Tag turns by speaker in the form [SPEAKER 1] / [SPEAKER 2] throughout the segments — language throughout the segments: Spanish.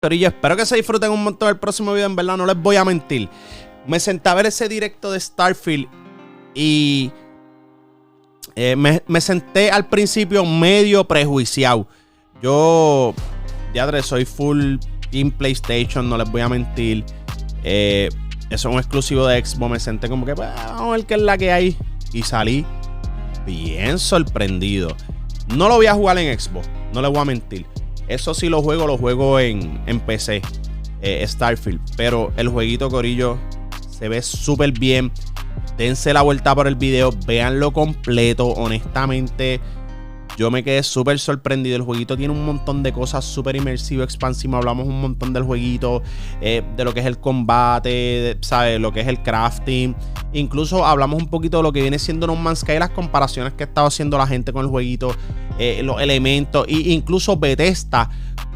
[SPEAKER 1] Corillo, espero que se disfruten un montón del próximo video. En verdad, no les voy a mentir. Me senté a ver ese directo de Starfield y me senté al principio medio prejuiciado. Yo, ya soy full Team PlayStation, no les voy a mentir. Eso es un exclusivo de Xbox. Me senté como que, pues, vamos a ver qué es la que hay. Y salí bien sorprendido. No lo voy a jugar en Xbox, no les voy a mentir. Eso sí lo juego en PC, Starfield. Pero el jueguito, corillo, se ve súper bien. Dense la vuelta por el video, véanlo completo. Honestamente, yo me quedé súper sorprendido. El jueguito tiene un montón de cosas súper inmersivo, expansivo. Hablamos un montón del jueguito, de lo que es el combate, ¿sabes? Lo que es el crafting. Incluso hablamos un poquito de lo que viene siendo No Man's Sky, las comparaciones que ha estado haciendo la gente con el jueguito, los elementos, e incluso Bethesda,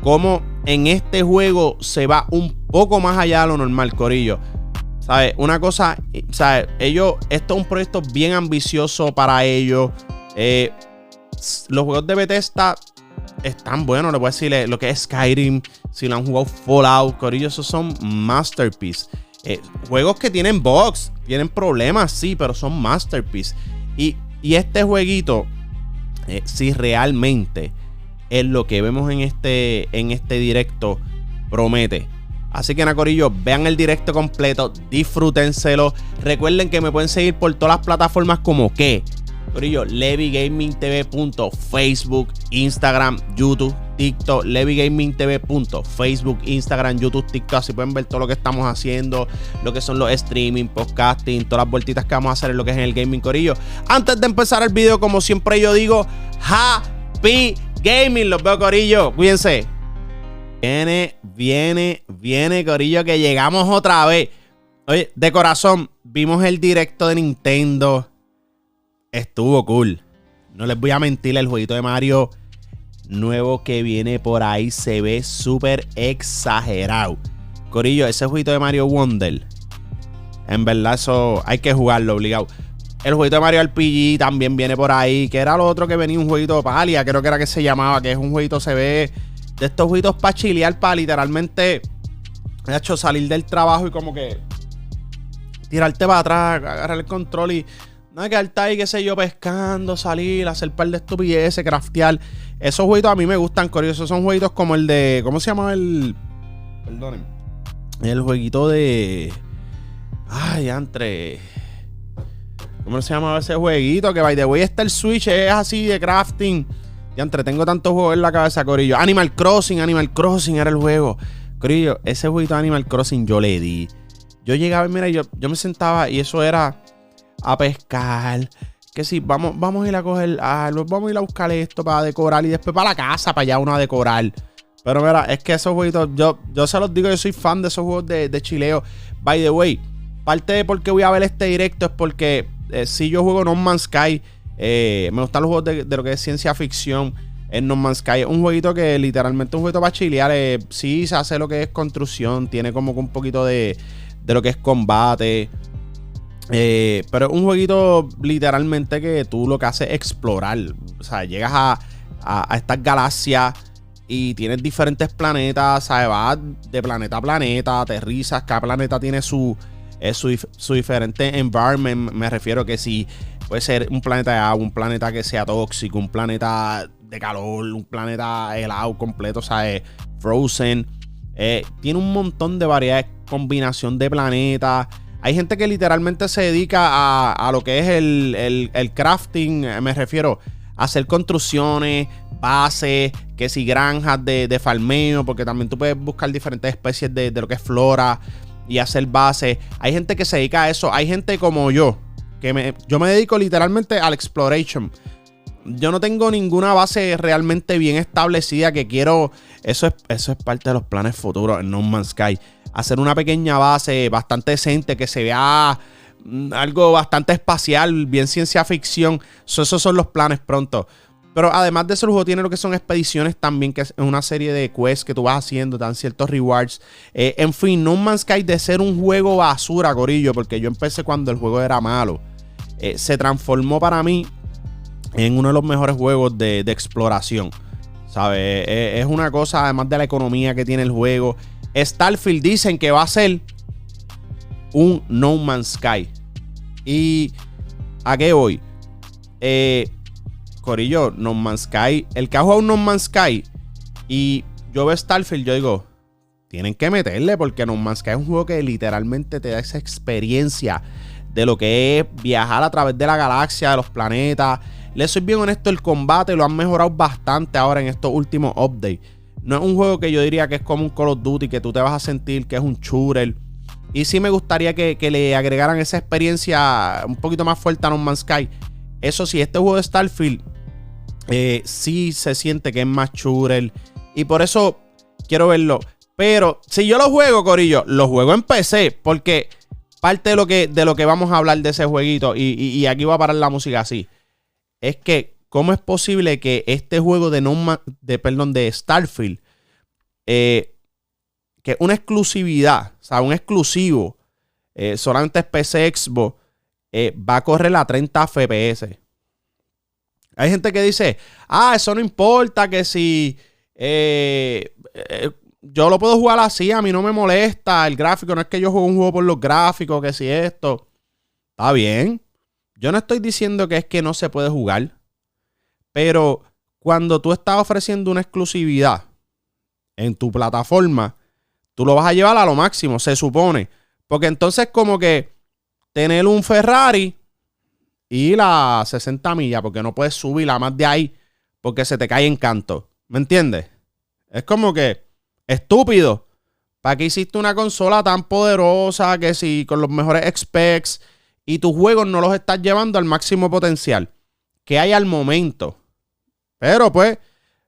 [SPEAKER 1] como en este juego se va un poco más allá de lo normal, corillo. ¿Sabes? Una cosa, ¿sabes? Esto es un proyecto bien ambicioso para ellos. Los juegos de Bethesda están buenos, les voy a decir lo que es Skyrim, si lo han jugado Fallout, corillo, esos son masterpieces. Juegos que tienen bugs, tienen problemas, sí, pero son masterpieces. Y este jueguito, si realmente es lo que vemos en este directo, promete. Así que nada, corillo, vean el directo completo, disfrútenselo. Recuerden que me pueden seguir por todas las plataformas como que, corillo, LeviGaming TV. Facebook, Instagram, YouTube, TikTok. LeviGaming TV. Facebook, Instagram, YouTube, TikTok. Así pueden ver todo lo que estamos haciendo, lo que son los streaming, podcasting, todas las vueltitas que vamos a hacer en lo que es en el gaming, corillo. Antes de empezar el video, como siempre yo digo, Happy Gaming. Los veo, corillo. Cuídense. Viene, corillo, que llegamos otra vez. Oye, de corazón, vimos el directo de Nintendo. Estuvo cool. No les voy a mentir, el jueguito de Mario nuevo que viene por ahí se ve súper exagerado. Corillo, ese jueguito de Mario Wonder, en verdad eso hay que jugarlo obligado. El jueguito de Mario RPG también viene por ahí, que era lo otro que venía, un jueguito de Palia, creo que era que se llamaba, que es un jueguito, se ve de estos jueguitos para chilear, para literalmente, de hecho, salir del trabajo y como que tirarte para atrás, agarrar el control y nada, quedarte ahí, qué sé yo, pescando, salir, hacer un par de estupideces, craftear. Esos jueguitos a mí me gustan, curiosos. Son jueguitos como el de, ¿cómo se llama el? Perdonen. El jueguito de, ay, entre, ¿cómo se llama ese jueguito? Que by the way está el Switch, es así de crafting. Ya entretengo tantos juegos en la cabeza, corillo. Animal Crossing era el juego. Corillo, ese jueguito de Animal Crossing yo le di. Yo llegaba, mira, yo me sentaba y eso era a pescar. Que sí, vamos a ir a coger algo, vamos a ir a buscar esto para decorar y después para la casa, para allá uno a decorar. Pero mira, es que esos jueguitos, yo se los digo, yo soy fan de esos juegos de chileo. By the way, parte de por qué voy a ver este directo es porque si yo juego No Man's Sky, me gustan los juegos de lo que es ciencia ficción. En No Man's Sky es un jueguito que literalmente es un jueguito para chilear. Sí, se hace lo que es construcción, tiene como que un poquito de lo que es combate. Pero es un jueguito literalmente que tú lo que haces es explorar. O sea, llegas a estas galaxias y tienes diferentes planetas, ¿sabes? Vas de planeta a planeta, aterrizas. Cada planeta tiene su diferente environment. Me refiero que si puede ser un planeta de agua, un planeta que sea tóxico, un planeta de calor, un planeta helado completo, ¿sabes? Frozen. Tiene un montón de variedades, combinación de planetas. Hay gente que literalmente se dedica a lo que es el crafting. Me refiero a hacer construcciones, bases, que si granjas de farmeo, porque también tú puedes buscar diferentes especies de lo que es flora y hacer bases. Hay gente que se dedica a eso. Hay gente como yo, yo me dedico literalmente al exploration. Yo no tengo ninguna base realmente bien establecida que quiero. Eso es parte de los planes futuros en No Man's Sky. Hacer una pequeña base bastante decente, que se vea algo bastante espacial, bien ciencia ficción. Esos son los planes pronto. Pero además de eso, el juego tiene lo que son expediciones también, que es una serie de quests que tú vas haciendo, te dan ciertos rewards. En fin, No Man's Sky, de ser un juego basura, corillo, porque yo empecé cuando el juego era malo, se transformó para mí en uno de los mejores juegos de exploración. ¿sabes? Es una cosa, además de la economía que tiene el juego. Starfield dicen que va a ser un No Man's Sky. ¿Y a qué voy? Corillo, No Man's Sky. El que ha jugado un No Man's Sky y yo veo Starfield, yo digo, tienen que meterle, porque No Man's Sky es un juego que literalmente te da esa experiencia de lo que es viajar a través de la galaxia, de los planetas. Les soy bien honesto, el combate lo han mejorado bastante ahora en estos últimos updates. No es un juego que yo diría que es como un Call of Duty, que tú te vas a sentir que es un shooter. Y sí me gustaría que le agregaran esa experiencia un poquito más fuerte a No Man's Sky. Eso sí, este juego de Starfield sí se siente que es más shooter. Y por eso quiero verlo. Pero si yo lo juego, corillo, lo juego en PC. Porque parte de lo que vamos a hablar de ese jueguito, y aquí va a parar la música así, es que cómo es posible que este juego de Starfield, que es una exclusividad, o sea, un exclusivo, solamente es PC, Xbox, va a correr a 30 FPS. Hay gente que dice, eso no importa, que si yo lo puedo jugar así, a mí no me molesta el gráfico, no es que yo juegue un juego por los gráficos, que si esto. Está bien. Yo no estoy diciendo que es que no se puede jugar, pero cuando tú estás ofreciendo una exclusividad en tu plataforma, tú lo vas a llevar a lo máximo, se supone. Porque entonces como que tener un Ferrari y la 60 millas, porque no puedes subirla más de ahí porque se te cae en canto. ¿Me entiendes? Es como que estúpido. ¿Para qué hiciste una consola tan poderosa que si con los mejores specs y tus juegos no los estás llevando al máximo potencial que hay al momento? Pero pues,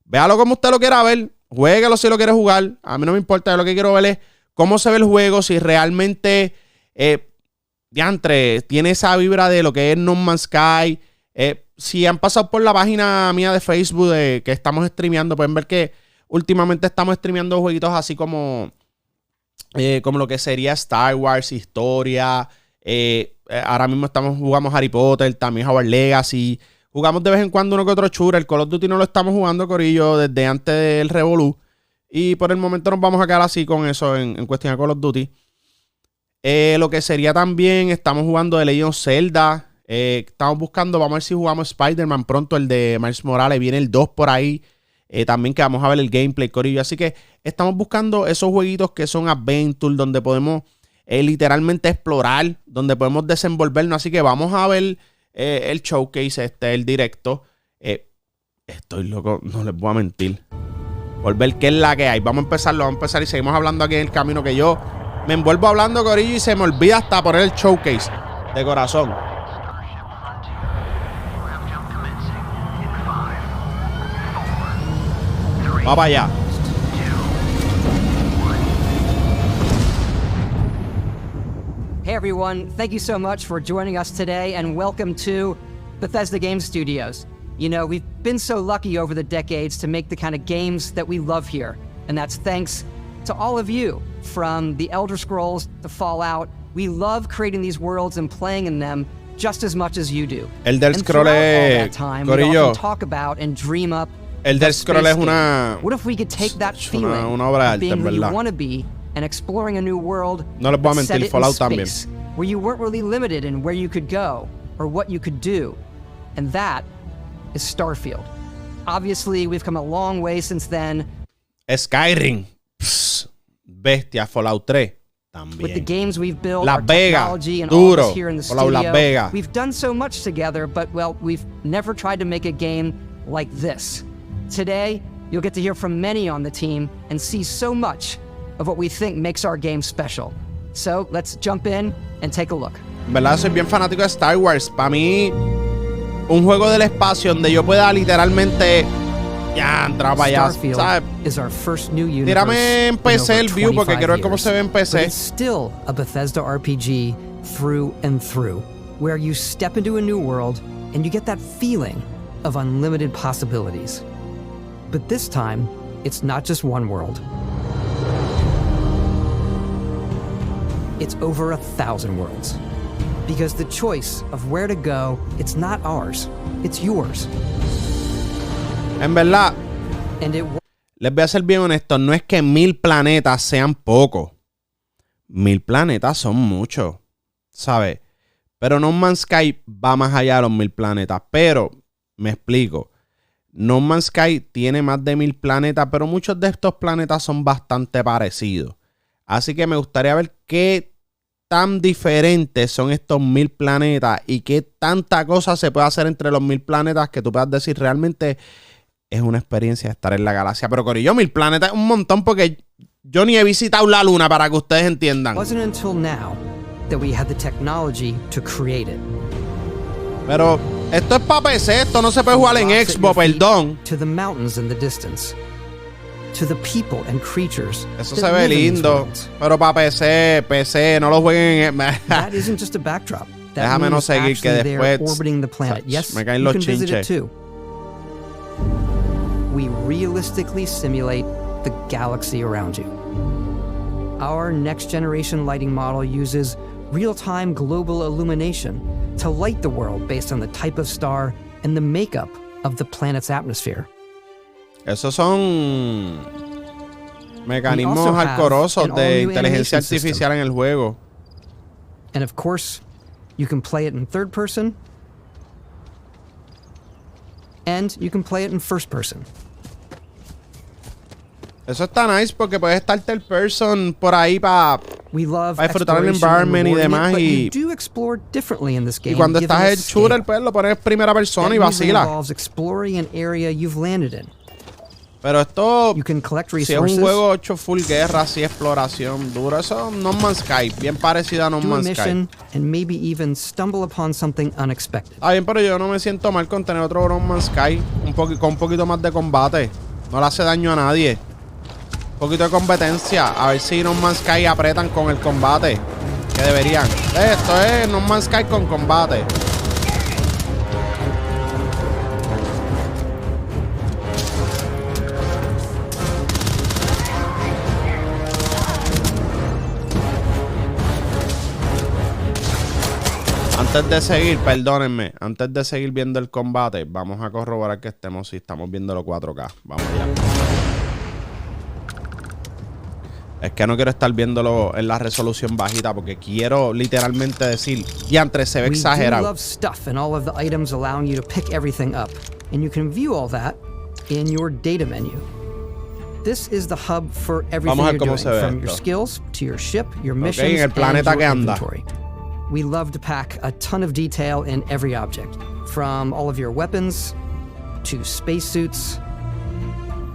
[SPEAKER 1] véalo como usted lo quiera ver. Juéguelo si lo quiere jugar. A mí no me importa. Yo lo que quiero ver es cómo se ve el juego. Si realmente diantre, tiene esa vibra de lo que es No Man's Sky. Si han pasado por la página mía de Facebook que estamos streameando, pueden ver que últimamente estamos streameando jueguitos así como lo que sería Star Wars, historia. Ahora mismo jugamos Harry Potter, también Hogwarts Legacy. Jugamos de vez en cuando uno que otro shooter. El Call of Duty no lo estamos jugando, corillo, desde antes del Revolu. Y por el momento nos vamos a quedar así con eso en cuestión de Call of Duty. Lo que sería también, estamos jugando de Legend of Zelda. Estamos buscando, vamos a ver si jugamos Spider-Man pronto, el de Miles Morales. Viene el 2 por ahí. También que vamos a ver el gameplay, corillo. Así que estamos buscando esos jueguitos que son adventure, donde podemos literalmente explorar, donde podemos desenvolvernos. Así que vamos a ver el showcase, el directo. Estoy loco, no les voy a mentir, por ver qué es la que hay. Vamos a empezar y seguimos hablando aquí en el camino, que yo me envuelvo hablando, corillo, y se me olvida hasta poner el showcase de corazón. Va para allá.
[SPEAKER 2] Hey everyone, thank you so much for joining us today and welcome to Bethesda Game Studios. You know, we've been so lucky over the decades to make the kind of games that we love here. And that's thanks to all of you, from the Elder Scrolls to Fallout. We love creating these worlds and playing in them just as much as you do.
[SPEAKER 1] Elder Scrolls es, corillo,
[SPEAKER 2] talk about and dream up.
[SPEAKER 1] Elder Scrolls es una...
[SPEAKER 2] What if we could take that feeling
[SPEAKER 1] una obra de arte,
[SPEAKER 2] being who you
[SPEAKER 1] ¿verdad?
[SPEAKER 2] want to be and exploring a new world,
[SPEAKER 1] no les voy a mentir, Fallout también,
[SPEAKER 2] where you weren't really limited in where you could go or what you could do. And that is Starfield. Obviously, we've come a long way since then.
[SPEAKER 1] Skyrim, bestia, Fallout 3 también.
[SPEAKER 2] With the games we've built,
[SPEAKER 1] Las
[SPEAKER 2] our
[SPEAKER 1] Vegas,
[SPEAKER 2] technology, and
[SPEAKER 1] duro,
[SPEAKER 2] all of us here in the
[SPEAKER 1] Fallout
[SPEAKER 2] studio,
[SPEAKER 1] Las Vegas.
[SPEAKER 2] we've done so much together, but, well, we've never tried to make a game like this. Today, you'll get to hear from many on the team and see so much of what we think makes our game special. So, let's jump in and take a look.
[SPEAKER 1] En verdad, soy bien fanático de Star Wars. Para mí, un juego del espacio donde yo pueda literalmente ya entrar para allá, ¿sabes?
[SPEAKER 2] Is our first new universe.
[SPEAKER 1] Tírame en PC el view porque quiero ver cómo se ve en PC.
[SPEAKER 2] It's still a Bethesda RPG through and through, where you step into a new world and you get that feeling of unlimited possibilities. But this time, it's not just one world. It's over 1,000 worlds. Because the choice of where to go, it's not ours, it's yours.
[SPEAKER 1] En verdad,
[SPEAKER 2] And it
[SPEAKER 1] Les voy a ser bien honesto, no es que 1000 planetas sean pocos. 1000 planetas son muchos, ¿sabes? Pero No Man's Sky va más allá de los 1000 planetas. Pero, me explico. No Man's Sky tiene más de 1000 planetas, pero muchos de estos planetas son bastante parecidos. Así que me gustaría ver qué tan diferentes son estos 1000 planetas y qué tanta cosa se puede hacer entre los 1000 planetas que tú puedas decir realmente es una experiencia estar en la galaxia. Pero corillo, 1000 planetas es un montón porque yo ni he visitado la luna para que ustedes entiendan.
[SPEAKER 2] wasn't until now that we had the technology to create it.
[SPEAKER 1] Pero esto es para PC, esto no se puede jugar en Xbox, perdón.
[SPEAKER 2] To the mountains in the distance. To the people and creatures.
[SPEAKER 1] Eso se ve lindo, pero para PC, no lo jueguen en...
[SPEAKER 2] That isn't just a backdrop. That
[SPEAKER 1] Déjame no
[SPEAKER 2] means
[SPEAKER 1] seguir que
[SPEAKER 2] actually they're
[SPEAKER 1] después
[SPEAKER 2] orbiting the planet. Yes,
[SPEAKER 1] me caen
[SPEAKER 2] you
[SPEAKER 1] los
[SPEAKER 2] can visit it
[SPEAKER 1] chinches.
[SPEAKER 2] too. We realistically simulate the galaxy around you. Our next generation lighting model uses real-time global illumination to light the world based on the type of star and the makeup of the planet's atmosphere.
[SPEAKER 1] Esos son mecanismos
[SPEAKER 2] We also have
[SPEAKER 1] alcorosos
[SPEAKER 2] an
[SPEAKER 1] de
[SPEAKER 2] all-new
[SPEAKER 1] inteligencia
[SPEAKER 2] animation
[SPEAKER 1] artificial en el juego.
[SPEAKER 2] And of course, you can play it in third person, and you can play it in first person.
[SPEAKER 1] Eso está nice porque puedes estar third person por ahí para
[SPEAKER 2] We love
[SPEAKER 1] disfrutar el
[SPEAKER 2] exploration and
[SPEAKER 1] environment y
[SPEAKER 2] rewarding
[SPEAKER 1] demás.
[SPEAKER 2] it, but you
[SPEAKER 1] Y
[SPEAKER 2] do explore differently in this game.
[SPEAKER 1] cuando
[SPEAKER 2] given
[SPEAKER 1] estás en
[SPEAKER 2] its
[SPEAKER 1] shooter,
[SPEAKER 2] scale.
[SPEAKER 1] pues lo pones en primera persona
[SPEAKER 2] That
[SPEAKER 1] y
[SPEAKER 2] usually
[SPEAKER 1] vacila.
[SPEAKER 2] involves exploring an area you've landed in.
[SPEAKER 1] Pero esto,
[SPEAKER 2] You can collect
[SPEAKER 1] si es
[SPEAKER 2] resources,
[SPEAKER 1] un juego hecho full guerra, así exploración duro, eso No Man's Sky, bien parecido a No
[SPEAKER 2] do a
[SPEAKER 1] Man's Sky.
[SPEAKER 2] mission, and maybe even stumble upon something unexpected.
[SPEAKER 1] Ah, bien, pero yo no me siento mal con tener otro No Man's Sky con un poquito más de combate. No le hace daño a nadie. Un poquito de competencia. A ver si No Man's Sky apretan con el combate. Que deberían. Esto es No Man's Sky con combate. Antes de seguir, perdónenme, antes de seguir viendo el combate, vamos a corroborar que si estamos viendo los 4K. Vamos allá. Es que no quiero estar viéndolo en la resolución bajita porque quiero literalmente decir, diantre, se ve
[SPEAKER 2] We do
[SPEAKER 1] exagerado.
[SPEAKER 2] love stuff and all of the items allowing you to pick everything up, and you can view all that in your data menu. This is the hub for everything
[SPEAKER 1] Vamos a ver
[SPEAKER 2] you're
[SPEAKER 1] cómo
[SPEAKER 2] doing,
[SPEAKER 1] se ve
[SPEAKER 2] from your
[SPEAKER 1] esto.
[SPEAKER 2] skills to your ship, your missions,
[SPEAKER 1] en el planeta
[SPEAKER 2] and
[SPEAKER 1] que
[SPEAKER 2] your
[SPEAKER 1] anda.
[SPEAKER 2] inventory. We love to pack a ton of detail in every object, from all of your weapons to spacesuits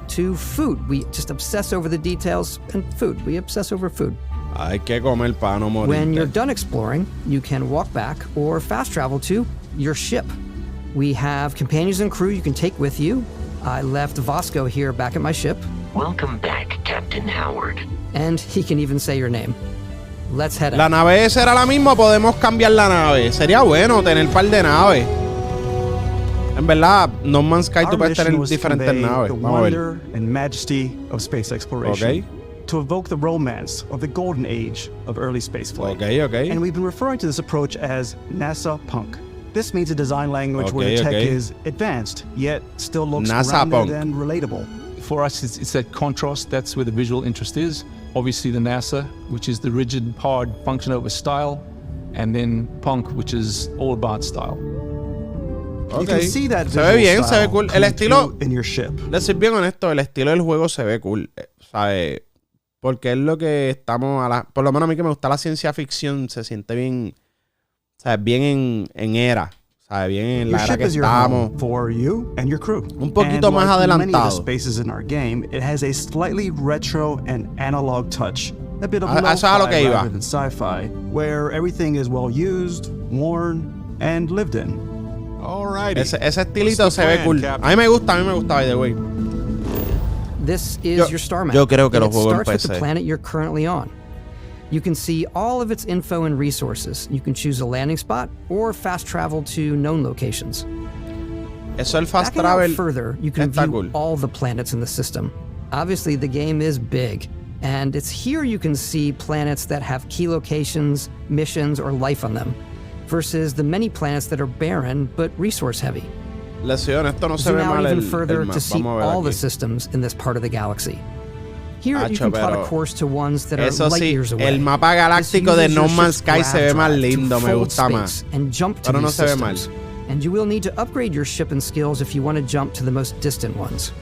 [SPEAKER 2] to food. We just obsess over the details, and food. We obsess over food.
[SPEAKER 1] Hay que comer para no
[SPEAKER 2] When you're
[SPEAKER 1] morir.
[SPEAKER 2] done exploring, you can walk back or fast travel to your ship. We have companions and crew you can take with you. I left Vasco here back at my ship,
[SPEAKER 3] Welcome back, Captain Howard.
[SPEAKER 2] and he can even say your name. Let's head
[SPEAKER 1] La
[SPEAKER 2] out.
[SPEAKER 1] nave será la misma, podemos cambiar la nave. Sería bueno tener un par de naves. En verdad, No Man's Sky tú
[SPEAKER 4] Our
[SPEAKER 1] puedes tener
[SPEAKER 4] mission was to
[SPEAKER 1] diferentes
[SPEAKER 4] convey
[SPEAKER 1] naves.
[SPEAKER 4] the
[SPEAKER 1] Vamos a ver.
[SPEAKER 4] wonder and majesty of space exploration.
[SPEAKER 1] Okay.
[SPEAKER 4] To evoke the romance of the golden age of early spaceflight.
[SPEAKER 1] Ok.
[SPEAKER 4] And we've been referring to this approach as NASA Punk. This means a design language where the tech is advanced, yet still looks
[SPEAKER 1] NASA
[SPEAKER 4] grounded
[SPEAKER 1] Punk.
[SPEAKER 4] and relatable.
[SPEAKER 5] For us, it's that contrast. That's where the visual interest is. Obviously, the NASA, which is the rigid, hard function over style, and then Punk, which is all about style.
[SPEAKER 4] You can see that
[SPEAKER 1] Se ve bien,
[SPEAKER 4] visual
[SPEAKER 1] se ve
[SPEAKER 4] style
[SPEAKER 1] cool. El
[SPEAKER 4] coming
[SPEAKER 1] estilo,
[SPEAKER 4] through in your ship.
[SPEAKER 1] les soy bien honesto, el estilo del juego se ve cool. ¿Sabes? Porque es lo que estamos por lo menos a mí que me gusta la ciencia ficción, se siente bien, ¿sabes? Bien en era. ¿Sabes? Bien en
[SPEAKER 4] Your
[SPEAKER 1] la era
[SPEAKER 4] ship
[SPEAKER 1] que
[SPEAKER 4] is your
[SPEAKER 1] estamos.
[SPEAKER 4] home for you and your crew.
[SPEAKER 1] Un poquito
[SPEAKER 4] and
[SPEAKER 1] más
[SPEAKER 4] like many of
[SPEAKER 1] adelantado.
[SPEAKER 4] the spaces in our game, it has a slightly retro and analog touch. A bit of
[SPEAKER 1] Eso es a lo que
[SPEAKER 4] lo-fi
[SPEAKER 1] iba.
[SPEAKER 4] rather than sci-fi, where everything is well used, worn, and lived in.
[SPEAKER 1] Ese estilito se ve cool. A mí me gusta, by the way.
[SPEAKER 2] This is
[SPEAKER 1] Yo-
[SPEAKER 2] your star map.
[SPEAKER 1] yo creo que
[SPEAKER 2] and
[SPEAKER 1] lo
[SPEAKER 2] it
[SPEAKER 1] juego en
[SPEAKER 2] starts with the
[SPEAKER 1] PC.
[SPEAKER 2] planet you're currently on. You can see all of its info and resources. You can choose a landing spot or fast travel to known locations.
[SPEAKER 1] Eso el fast
[SPEAKER 2] Backing out
[SPEAKER 1] travel
[SPEAKER 2] further, you can
[SPEAKER 1] está
[SPEAKER 2] view
[SPEAKER 1] cool.
[SPEAKER 2] all the planets in the system. Obviously, the game is big, and it's here you can see planets that have key locations, missions, or life on them, versus the many planets that are barren but resource heavy.
[SPEAKER 1] Les soy honesto, no se ve
[SPEAKER 2] Zoom out
[SPEAKER 1] mal
[SPEAKER 2] even
[SPEAKER 1] el
[SPEAKER 2] further
[SPEAKER 1] map.
[SPEAKER 2] to see
[SPEAKER 1] Vamos a ver
[SPEAKER 2] all the
[SPEAKER 1] aquí.
[SPEAKER 2] systems in this part of the galaxy. Here you
[SPEAKER 1] Hacho,
[SPEAKER 2] can plot
[SPEAKER 1] pero
[SPEAKER 2] a course to ones that are
[SPEAKER 1] eso
[SPEAKER 2] light
[SPEAKER 1] sí,
[SPEAKER 2] years away.
[SPEAKER 1] el mapa galáctico de
[SPEAKER 2] This
[SPEAKER 1] No
[SPEAKER 2] uses
[SPEAKER 1] Man's
[SPEAKER 2] your
[SPEAKER 1] Sky
[SPEAKER 2] ship's
[SPEAKER 1] se ve
[SPEAKER 2] grav
[SPEAKER 1] más
[SPEAKER 2] drive to
[SPEAKER 1] lindo, me
[SPEAKER 2] fold
[SPEAKER 1] gusta más.
[SPEAKER 2] space and jump to
[SPEAKER 1] Pero no
[SPEAKER 2] these
[SPEAKER 1] se ve mal.
[SPEAKER 2] systems. And you will need to upgrade your ship and skills if you want to jump to the most distant ones.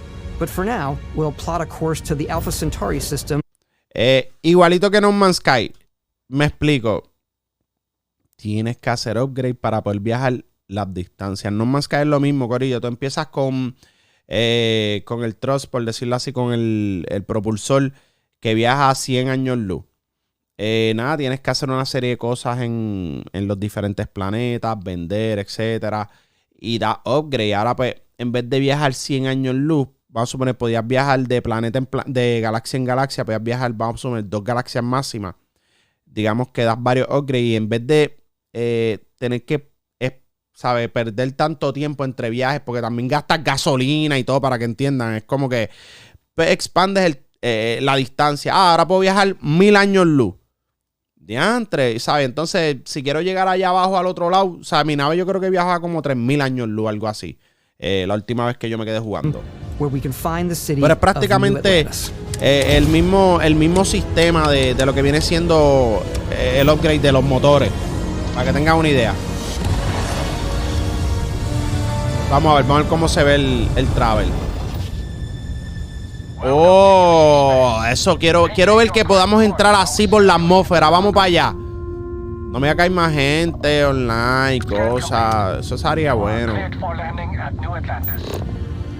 [SPEAKER 2] But for now, we'll plot a course to the Alpha Centauri system.
[SPEAKER 1] Igualito que No Man's Sky. Me explico. Tienes que hacer upgrade para poder viajar las distancias. No Man's Sky es lo mismo, corillo. Tú empiezas con el thrust, por decirlo así, con el propulsor que viaja a 100 años luz. Nada, tienes que hacer una serie de cosas en los diferentes planetas, vender, etcétera. Y da upgrade. Ahora, pues, en vez de viajar 100 años luz, vamos a suponer, podías viajar de planeta de galaxia en galaxia, podías viajar, vamos a suponer, 2 galaxias máximas. Digamos que das varios upgrades y en vez de tener que, ¿sabes? Perder tanto tiempo entre viajes, porque también gastas gasolina y todo, para que entiendan. Es como que pues, expandes la distancia. Ahora puedo viajar 1000 años luz. Diantre, ¿sabes? Entonces, si quiero llegar allá abajo al otro lado, o sea, mi nave yo creo que viajaba como 3000 años luz, algo así. La última vez que yo me quedé jugando.
[SPEAKER 2] Where we can find the city
[SPEAKER 1] Pero es prácticamente el mismo sistema de lo que viene siendo el upgrade de los motores. Para que tengan una idea. Vamos a ver cómo se ve el travel. Oh, eso quiero ver que podamos entrar así por la atmósfera. Vamos para allá. No me voy a caer más gente online, cosas. Eso sería bueno.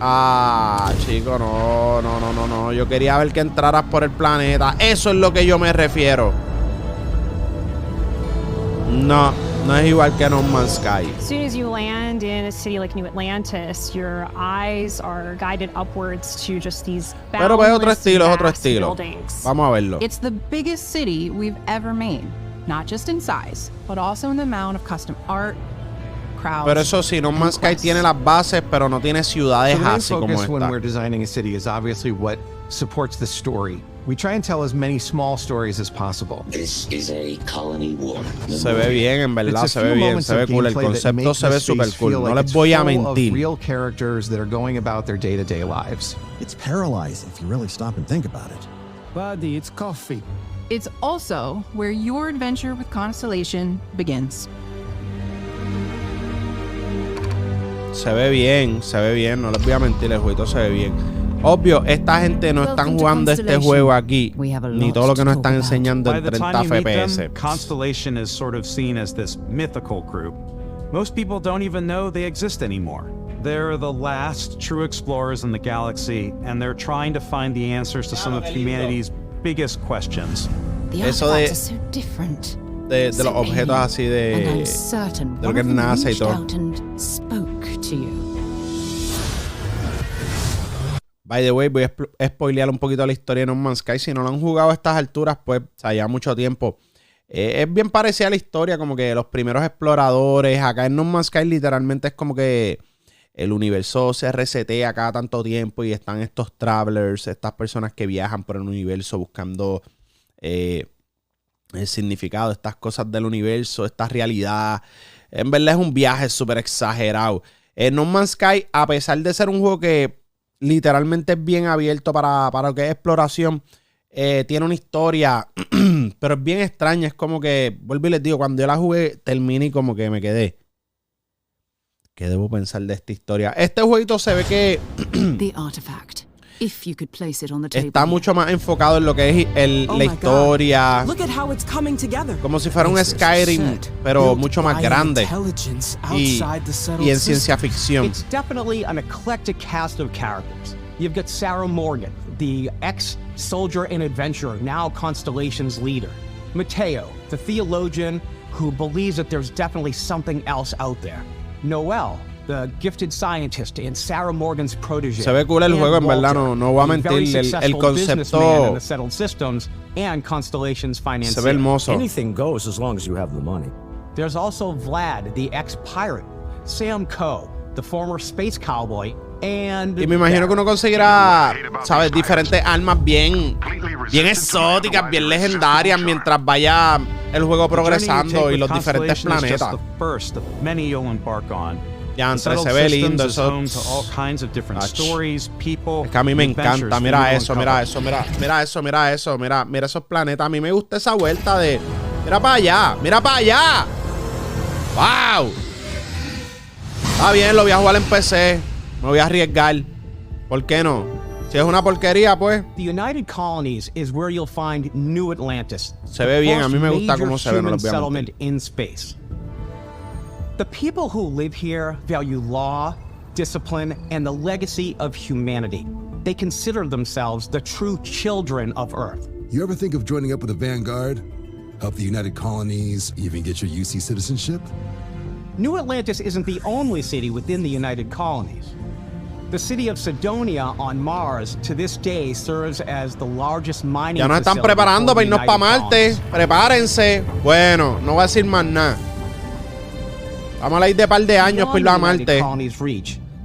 [SPEAKER 1] Ah, chico, no. Yo quería ver que entraras por el planeta. Eso es lo que yo me refiero. No es igual que No Man's Sky.
[SPEAKER 6] As soon as you land in a city like New Atlantis, your eyes are guided upwards to just these
[SPEAKER 1] Pero es otro estilo,
[SPEAKER 6] vast buildings.
[SPEAKER 1] Vamos a verlo.
[SPEAKER 7] It's the biggest city we've ever made, not just in size, but also in the amount of custom art, crowds.
[SPEAKER 1] Pero eso sí, No Man's Sky tiene las bases, pero no tiene ciudades
[SPEAKER 8] So the main
[SPEAKER 1] así como
[SPEAKER 8] focus when
[SPEAKER 1] esta.
[SPEAKER 8] we're designing a city is obviously what supports the story. We try and tell as many small stories as possible.
[SPEAKER 3] This is a colony war.
[SPEAKER 1] Se ve bien, en verdad,
[SPEAKER 8] It's a
[SPEAKER 1] se ve
[SPEAKER 8] few
[SPEAKER 1] bien,
[SPEAKER 8] moments
[SPEAKER 1] se ve
[SPEAKER 8] of
[SPEAKER 1] cool. El
[SPEAKER 8] gameplay that
[SPEAKER 1] concepto
[SPEAKER 8] make
[SPEAKER 1] se ve
[SPEAKER 8] the
[SPEAKER 1] super
[SPEAKER 8] space
[SPEAKER 1] cool.
[SPEAKER 8] feel
[SPEAKER 1] No
[SPEAKER 8] like
[SPEAKER 1] les
[SPEAKER 8] it's
[SPEAKER 1] voy a
[SPEAKER 8] full of
[SPEAKER 1] mentir.
[SPEAKER 8] real characters that are going about their day-to-day lives.
[SPEAKER 9] It's paralyzing if you really stop and think about it.
[SPEAKER 4] Buddy, it's coffee.
[SPEAKER 7] It's also where your adventure with Constellation begins.
[SPEAKER 1] Se ve bien, no les voy a mentir, el jueguito se ve bien. Obvio, esta gente no están jugando este juego aquí, ni todo lo que nos están enseñando en 30 FPS.
[SPEAKER 10] Constellation is sort of seen as this mythical group. Most people don't even know they exist anymore. They're the last true explorers in the galaxy, and they're trying to find the answers to some of humanity's biggest questions.
[SPEAKER 1] Eso de los objetos así de lo que es NASA y todo. By the way, voy a spoilear un poquito la historia de No Man's Sky. Si no lo han jugado a estas alturas, pues, o sea, ya mucho tiempo. Es bien parecida a la historia, como que los primeros exploradores. Acá en No Man's Sky literalmente es como que el universo se resetea cada tanto tiempo y están estos travelers, estas personas que viajan por el universo buscando el significado, estas cosas del universo, esta realidad. En verdad es un viaje súper exagerado. No Man's Sky, a pesar de ser un juego que literalmente es bien abierto para lo que es exploración, tiene una historia, pero es bien extraña. Es como que, vuelvo y les digo, cuando yo la jugué, terminé y como que me quedé. ¿Qué debo pensar de esta historia? Este jueguito se ve que está mucho más enfocado en lo que es la historia. Como si fuera un Skyrim, pero mucho más grande. Y en ciencia ficción.
[SPEAKER 11] It's definitely an eclectic cast of characters. You've got Sarah Morgan, the ex-soldier and adventurer, now Constellation's leader. Mateo, the theologian who believes that there's definitely something else out there. Noel, the gifted scientist and Sarah Morgan's protege.
[SPEAKER 1] Se ve cool el juego, en verdad, no voy a mentir. El concepto se ve hermoso.
[SPEAKER 9] Anything goes as long as you have the money.
[SPEAKER 11] There's also Vlad, the ex-pirate, Sam Coe, the former space cowboy, and...
[SPEAKER 1] Y me imagino que uno conseguirá, ¿sabes? Diferentes armas bien exóticas, bien legendarias mientras vaya el juego progresando y los diferentes planetas. Ya, antes se ve lindo eso. Es que a mí me encanta. Mira eso, mira eso, mira eso, mira eso, mira esos planetas. A mí me gusta esa vuelta de... Mira para allá, mira para allá. ¡Wow! Está bien, lo voy a jugar en PC. Me voy a arriesgar. ¿Por qué no? Si es una porquería, pues.
[SPEAKER 11] The United Colonies is where you'll find New Atlantis.
[SPEAKER 1] Se ve bien, a mí me gusta cómo se ve, no lo voy a
[SPEAKER 11] mentir. In space. The people who live here value law, discipline, and the legacy of humanity. They consider themselves the true children of Earth.
[SPEAKER 12] You ever think of joining up with the Vanguard? Help the United Colonies, even get your UC citizenship?
[SPEAKER 11] New Atlantis isn't the only city within the United Colonies. The city of Sidonia on Mars to this day serves as the largest mining
[SPEAKER 1] ya nos están preparando para irnos para Marte. Prepárense. Bueno, no voy a decir más nada. Vamos a ir de par de años para ir a Marte.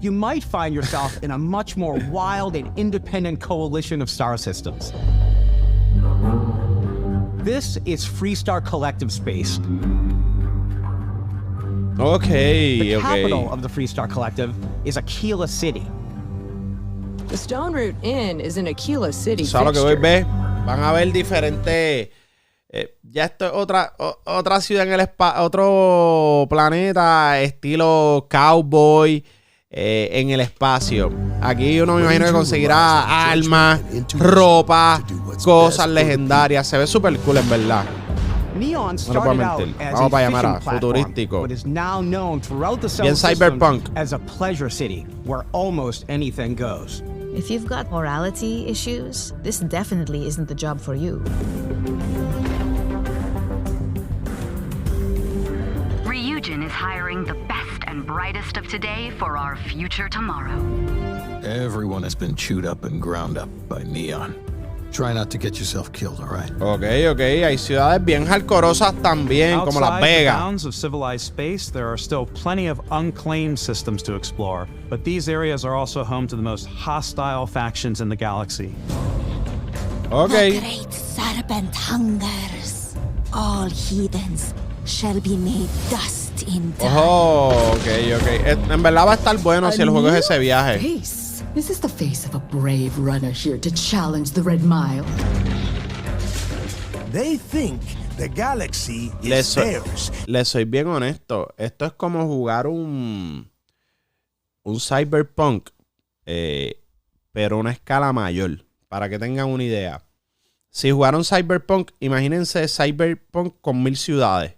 [SPEAKER 11] You might find yourself in a much more wild and independent coalition of star systems. This is Freestar Collective Space. The capital of the Freestar Collective is Aquila City.
[SPEAKER 13] The Stone Root Inn is in Aquila City.
[SPEAKER 1] ¿Sabes lo que voy a ver? Van a ver diferentes... ya esto es otra ciudad en el espacio, otro planeta, estilo cowboy en el espacio. Aquí uno me imagino que conseguirá armas, ropa, cosas legendarias. Se ve súper cool, en verdad.
[SPEAKER 11] Neon
[SPEAKER 1] no lo puedo mentir. Vamos para llamar a futurístico. Bien cyberpunk.
[SPEAKER 11] As a pleasure city where almost anything goes.
[SPEAKER 14] If you've got morality issues, this definitely isn't the job for you.
[SPEAKER 15] Ryujin is hiring the best and brightest of today for our future tomorrow.
[SPEAKER 16] Everyone has been chewed up and ground up by Neon. Try not to get yourself killed, all right?
[SPEAKER 1] Okay. Hay ciudades bien hardcorosas también, como Las Vegas.
[SPEAKER 10] Outside the bounds of civilized space, there are still plenty of unclaimed systems to explore, but these areas are also home to the most hostile factions in the galaxy.
[SPEAKER 1] Okay.
[SPEAKER 17] The great serpent hungers. All heathens shall be made dust in time.
[SPEAKER 1] Oh, okay. En verdad va a estar bueno si el juego es ese viaje.
[SPEAKER 18] This is the face of a brave runner here to challenge the Red Mile.
[SPEAKER 19] They think the galaxy is theirs.
[SPEAKER 1] Les soy bien honesto. Esto es como jugar un cyberpunk, pero a una escala mayor. Para que tengan una idea. Si jugaron cyberpunk, imagínense cyberpunk con 1000 ciudades.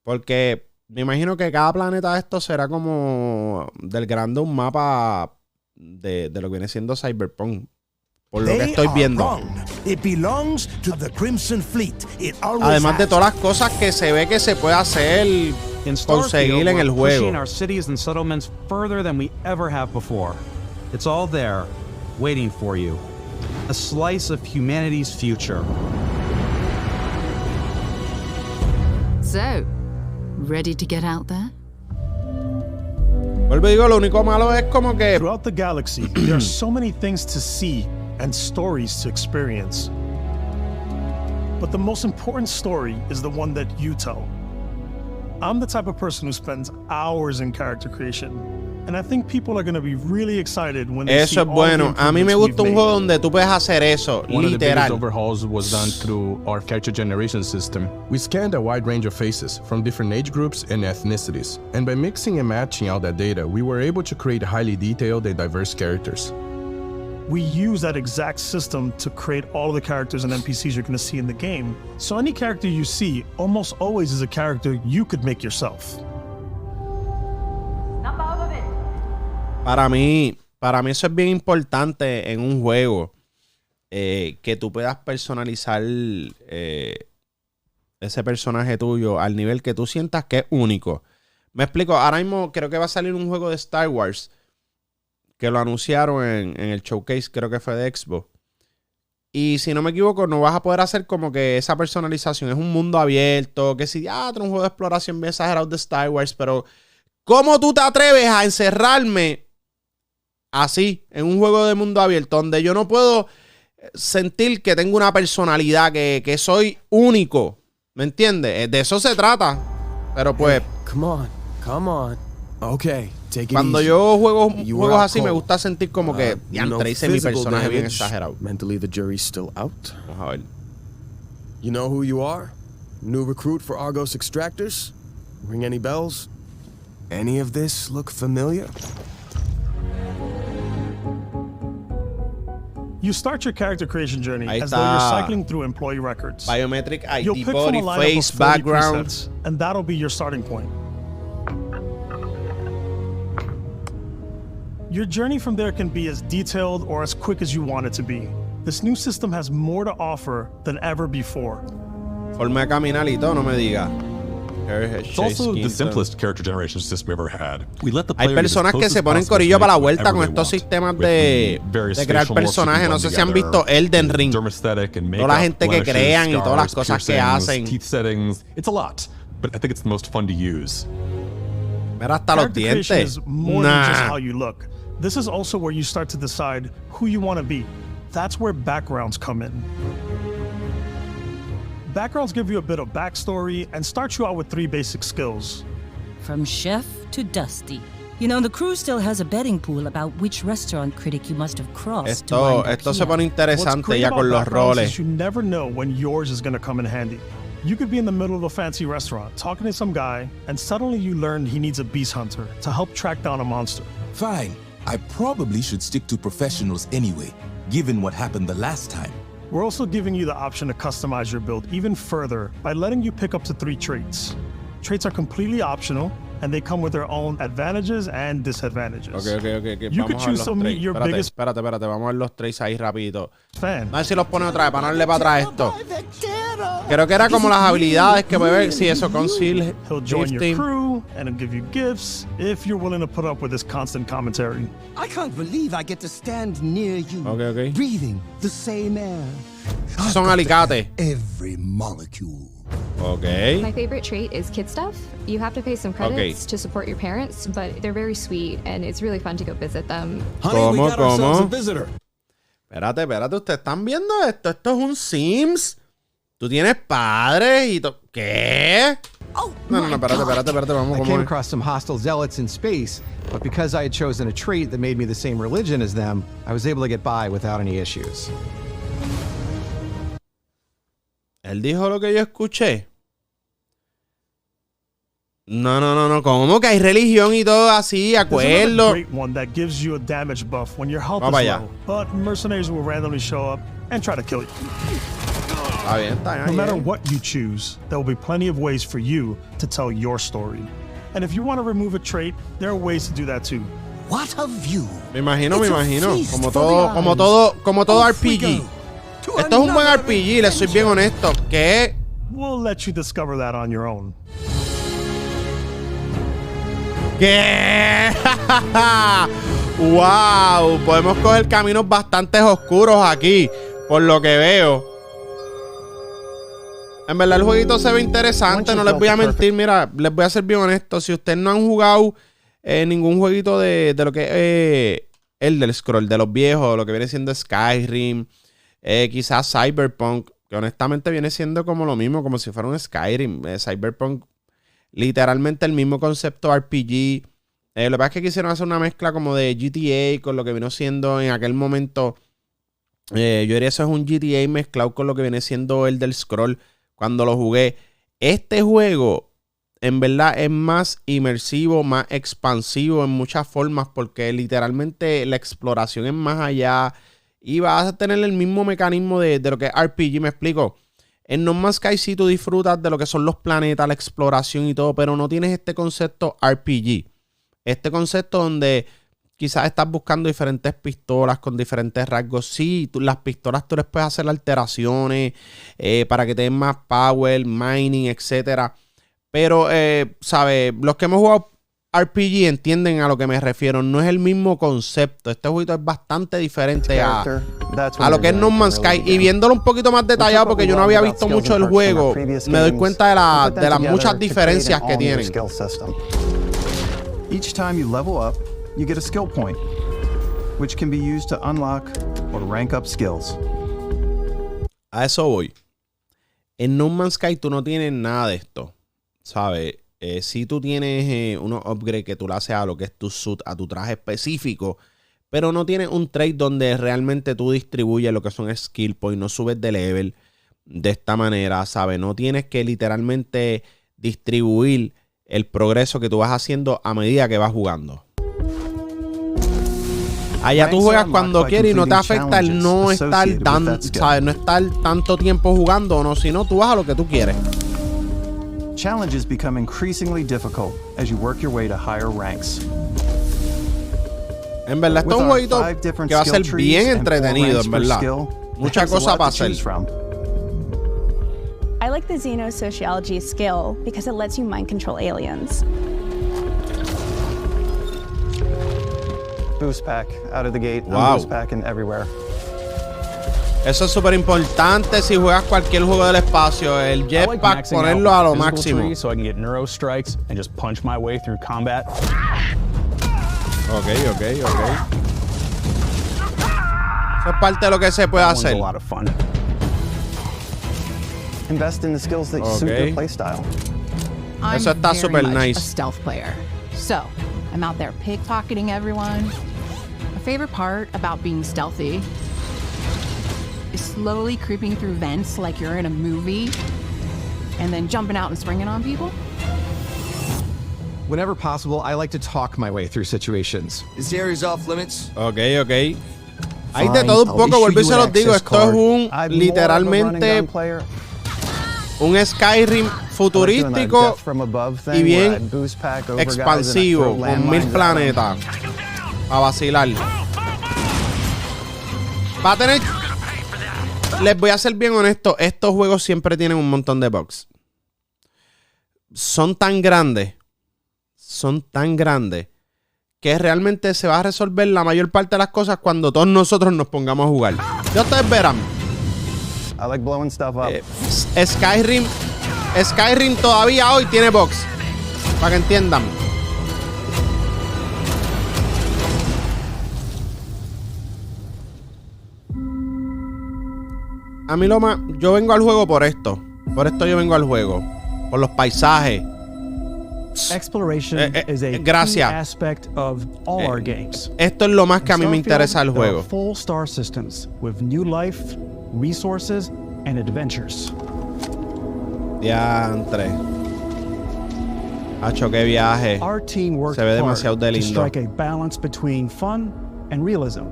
[SPEAKER 1] Porque me imagino que cada planeta de estos será como del grande un mapa de lo que viene siendo cyberpunk, por lo que estoy viendo. Además de todas las cosas que se ve que se puede hacer, conseguir en el juego.
[SPEAKER 10] It's all there, waiting for you. A slice of humanity's future.
[SPEAKER 18] So, ready to get out there?
[SPEAKER 1] Vuelvo y digo, lo único malo es como que...
[SPEAKER 20] Throughout the galaxy, there are so many things to see and stories to experience. But the most important story is the one that you tell. I'm the type of person who spends hours in character creation. And I think people are going to be really excited when they see all the improvements we've made.
[SPEAKER 1] Eso es bueno. A mí me gusta un juego donde tú puedes hacer eso, literal.
[SPEAKER 5] One of the biggest overhauls was done through our character generation system.
[SPEAKER 21] We scanned a wide range of faces from different age groups and ethnicities. And by mixing and matching all that data, we were able to create highly detailed and diverse characters.
[SPEAKER 20] We use that exact system to create all of the characters and NPCs you're going to see in the game. So any character you see almost always is a character you could make yourself.
[SPEAKER 1] Para mí eso es bien importante en un juego, que tú puedas personalizar ese personaje tuyo al nivel que tú sientas que es único. Me explico, ahora mismo creo que va a salir un juego de Star Wars que lo anunciaron en el showcase, creo que fue de Xbox. Y si no me equivoco, no vas a poder hacer como que esa personalización. Es un mundo abierto, que si un juego de exploración bien exagerado de Star Wars, pero ¿cómo tú te atreves a encerrarme así, en un juego de mundo abierto, donde yo no puedo sentir que tengo una personalidad, que soy único? ¿Me entiendes? De eso se trata. Pero pues...
[SPEAKER 19] Hey, come on. Okay,
[SPEAKER 1] Cuando yo juego juegos así, me gusta sentir como que diantre, hice mi personaje bien exagerado.
[SPEAKER 2] Mentally, the jury's still out.
[SPEAKER 1] Vamos a ver.
[SPEAKER 2] You know who you are? New recruit for Argos Extractors? Ring any bells? Any of this look familiar?
[SPEAKER 20] You start your character creation journey as though you're cycling through employee records.
[SPEAKER 1] Biometric ID,
[SPEAKER 20] You'll pick
[SPEAKER 1] body,
[SPEAKER 20] from a lineup
[SPEAKER 1] face,
[SPEAKER 20] of 40
[SPEAKER 1] background.
[SPEAKER 20] presets, and that'll be your starting point. Your journey from there can be as detailed or as quick as you want it to be. This new system has more to offer than ever before.
[SPEAKER 1] Forma de caminar y todo, no me diga.
[SPEAKER 22] It's also the simplest character generation system we ever had. We let the
[SPEAKER 1] Hay personas que se ponen corillo para la vuelta con estos sistemas de crear personajes. No sé si han visto Elden Ring. Toda la gente que crean y todas las cosas que hacen.
[SPEAKER 22] Teeth settings. It's a lot, but I think it's the most fun to use.
[SPEAKER 1] Mira hasta los dientes.
[SPEAKER 20] Is more than just how you look. This is also where you start to decide who you want to be. That's where backgrounds come in. Backgrounds give you a bit of backstory and start you out with 3 basic skills.
[SPEAKER 23] From chef to dusty. You know, the crew still has a betting pool about which restaurant critic you must have crossed.
[SPEAKER 1] Esto se pone interesante ya con los roles.
[SPEAKER 20] You never know when yours is going to come in handy. You could be in the middle of a fancy restaurant talking to some guy, and suddenly you learn he needs a beast hunter to help track down a monster.
[SPEAKER 24] Fine. I probably should stick to professionals anyway, given what happened the last time.
[SPEAKER 20] We're also giving you the option to customize your build even further by letting you pick up to 3 traits. Traits are completely optional, and they come with their own advantages and disadvantages.
[SPEAKER 1] Okay.
[SPEAKER 20] You could choose to meet your biggest...
[SPEAKER 1] Espérate. Vamos a ver los traits ahí rapidito.
[SPEAKER 20] Fan.
[SPEAKER 1] A ver si los pone otra vez para no darle para atrás esto. Creo que era como las habilidades que puede ver. Sí, eso conceal.
[SPEAKER 20] He'll join your crew and he'll give you gifts if you're willing to put up with this constant commentary.
[SPEAKER 25] I can't believe I get to stand near you.
[SPEAKER 1] Okay.
[SPEAKER 25] Breathing the same air.
[SPEAKER 1] Son alicates.
[SPEAKER 25] Every molecule.
[SPEAKER 1] Okay.
[SPEAKER 26] My favorite trait is kid stuff. You have to pay some credits to support your parents, but they're very sweet and it's really fun to go visit them.
[SPEAKER 24] Honey, we got ourselves a visitor.
[SPEAKER 1] Espérate, ¿ustedes están viendo esto? Esto es un Sims. Tú tienes padres y ¿qué? No, espérate, vamos.
[SPEAKER 8] I came across some hostile zealots in space, but because I had chosen a trait that made me the same religion as them, I was able to get by without any issues.
[SPEAKER 1] Él dijo lo que yo escuché. No. ¿Cómo que hay religión y todo así? Acuerdo.
[SPEAKER 20] Great one that gives you a damage buff when your health is low, but mercenaries will randomly show up and try to kill you.
[SPEAKER 1] Está bien.
[SPEAKER 20] No matter what you choose, there will be plenty of ways for you to tell your story. And if you want to remove a trait, there are ways to do that too.
[SPEAKER 25] What a view.
[SPEAKER 1] Me imagino. Como todo RPG. Esto es un buen RPG, les soy bien honesto. ¿Qué?
[SPEAKER 20] We'll let you discover that on your own.
[SPEAKER 1] ¿Qué? ¡Wow! Podemos coger caminos bastante oscuros aquí, por lo que veo. En verdad el jueguito se ve interesante, no les voy a mentir. Mira, les voy a ser bien honesto. Si ustedes no han jugado ningún jueguito de lo que es el del scroll, de los viejos, lo que viene siendo Skyrim, quizás Cyberpunk, que honestamente viene siendo como lo mismo, como si fuera un Skyrim. Cyberpunk, literalmente el mismo concepto RPG. Lo que pasa es que quisieron hacer una mezcla como de GTA con lo que vino siendo en aquel momento. Yo diría eso es un GTA mezclado con lo que viene siendo el del scroll cuando lo jugué. Este juego en verdad es más inmersivo, más expansivo en muchas formas, porque literalmente la exploración es más allá y vas a tener el mismo mecanismo de lo que es RPG. Me explico. En No Man's Sky sí tú disfrutas de lo que son los planetas, la exploración y todo, pero no tienes este concepto RPG. Este concepto donde quizás estás buscando diferentes pistolas con diferentes rasgos. Sí, las pistolas tú les puedes hacer alteraciones para que te den más power, mining, etcétera. Pero, ¿sabes? Los que hemos jugado RPG entienden a lo que me refiero. No es el mismo concepto. Este jueguito es bastante diferente a lo que es No Man's Sky. Y viéndolo un poquito más detallado, porque yo no había visto mucho del juego, me doy cuenta de las muchas diferencias que tienen.
[SPEAKER 4] Each time you level up, you get a skill point, which can be used to unlock or rank up skills.
[SPEAKER 1] A eso voy. En No Man's Sky tú no tienes nada de esto, ¿sabes? si tú tienes unos upgrades que tú le haces a lo que es tu suit, a tu traje específico, pero no tienes un trade donde realmente tú distribuyes lo que son skill points, no subes de level de esta manera, ¿sabes? No tienes que literalmente distribuir el progreso que tú vas haciendo a medida que vas jugando. Allá tú juegas cuando quieres y no te afecta el no estar ¿sabes? No estar tanto tiempo jugando o no, sino tú vas a lo que tú quieres.
[SPEAKER 4] Challenges become increasingly difficult as you work your way to higher ranks.
[SPEAKER 1] En verdad, esto es un jueguito que va a ser bien entretenido, en verdad. Muchas cosas para hacer.
[SPEAKER 3] I like the Xenosociology skill because it lets you mind control aliens.
[SPEAKER 4] Boost pack out of the gate.
[SPEAKER 1] Wow.
[SPEAKER 4] Boost pack and everywhere.
[SPEAKER 1] Eso es súper importante si juegas cualquier juego del espacio. El jetpack, ponerlo a lo máximo.
[SPEAKER 10] So I can get neuro strikes and just punch my way through combat.
[SPEAKER 1] Ok. Eso es parte de lo que se puede hacer.
[SPEAKER 4] Invest in the skills that suit your playstyle.
[SPEAKER 1] Eso está súper nice.
[SPEAKER 6] A stealth player. So, I'm out there pickpocketing everyone. My favorite part about being stealthy is slowly creeping through vents like you're in a movie and then jumping out and springing on people.
[SPEAKER 8] Whenever possible, I like to talk my way through situations.
[SPEAKER 7] This area's off limits.
[SPEAKER 1] Ok. Hay de todo un poco, vuelvo y se los digo. Esto es un, literalmente, un Skyrim futurístico y bien expansivo, con 1000 planetas. A vacilar. Va a tener... Les voy a ser bien honesto, estos juegos siempre tienen un montón de bugs. Son tan grandes que realmente se va a resolver la mayor parte de las cosas cuando todos nosotros nos pongamos a jugar. Ya ustedes verán.
[SPEAKER 4] I like blowing stuff up.
[SPEAKER 1] Skyrim todavía hoy tiene bugs. Para que entiendan. A mí lo más... Yo vengo al juego por esto. Por esto yo vengo al juego. Por los paisajes.
[SPEAKER 4] Exploration is a key aspect of all our games.
[SPEAKER 1] Esto es lo más que a mí me interesa del juego.
[SPEAKER 4] Full star systems with new life, resources, and adventures.
[SPEAKER 1] Diantre. Hacho, qué viaje.
[SPEAKER 4] Our team worked
[SPEAKER 1] se ve demasiado de
[SPEAKER 4] hard to
[SPEAKER 1] lindo.
[SPEAKER 4] strike a balance between fun and realism.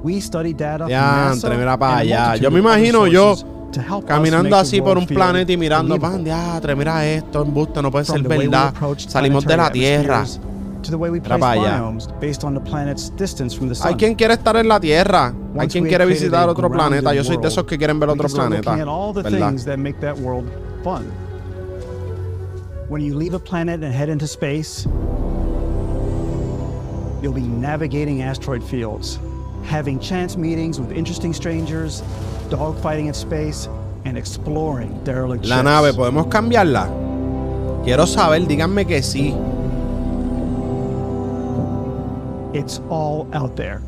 [SPEAKER 4] We study data from
[SPEAKER 1] Diantre,
[SPEAKER 4] NASA
[SPEAKER 1] mira para
[SPEAKER 4] and a
[SPEAKER 1] allá.
[SPEAKER 4] multitude
[SPEAKER 1] Yo me
[SPEAKER 4] of other
[SPEAKER 1] imagino yo
[SPEAKER 4] sources to help us
[SPEAKER 1] caminando
[SPEAKER 4] make
[SPEAKER 1] así
[SPEAKER 4] the
[SPEAKER 1] por un
[SPEAKER 4] world feel
[SPEAKER 1] planeta y mirando,
[SPEAKER 4] believable.
[SPEAKER 1] diantre, mira esto, embuste, no puede
[SPEAKER 4] From
[SPEAKER 1] ser
[SPEAKER 4] the way we
[SPEAKER 1] verdad.
[SPEAKER 4] approach
[SPEAKER 1] Salimos de la
[SPEAKER 4] planetary
[SPEAKER 1] Tierra.
[SPEAKER 4] atmospheres to the way we
[SPEAKER 1] Mira
[SPEAKER 4] place
[SPEAKER 1] para allá.
[SPEAKER 4] biomes based on the planet's distance from the sun.
[SPEAKER 1] Hay quien quiere estar en la Tierra. Hay
[SPEAKER 4] Once
[SPEAKER 1] quien
[SPEAKER 4] we
[SPEAKER 1] quiere
[SPEAKER 4] have created
[SPEAKER 1] visitar
[SPEAKER 4] a
[SPEAKER 1] otro planeta.
[SPEAKER 4] grounded
[SPEAKER 1] Yo soy de esos que quieren ver
[SPEAKER 4] we
[SPEAKER 1] otro
[SPEAKER 4] can start
[SPEAKER 1] planeta.
[SPEAKER 4] looking at all the
[SPEAKER 1] ¿Verdad?
[SPEAKER 4] things that make that world fun. When you leave a planet and head into space, you'll be navigating asteroid fields, having chance meetings with interesting strangers, dogfighting in space, and exploring derelict
[SPEAKER 1] La
[SPEAKER 4] ships.
[SPEAKER 1] nave, ¿podemos cambiarla? Quiero saber, díganme que sí.
[SPEAKER 4] It's all out there.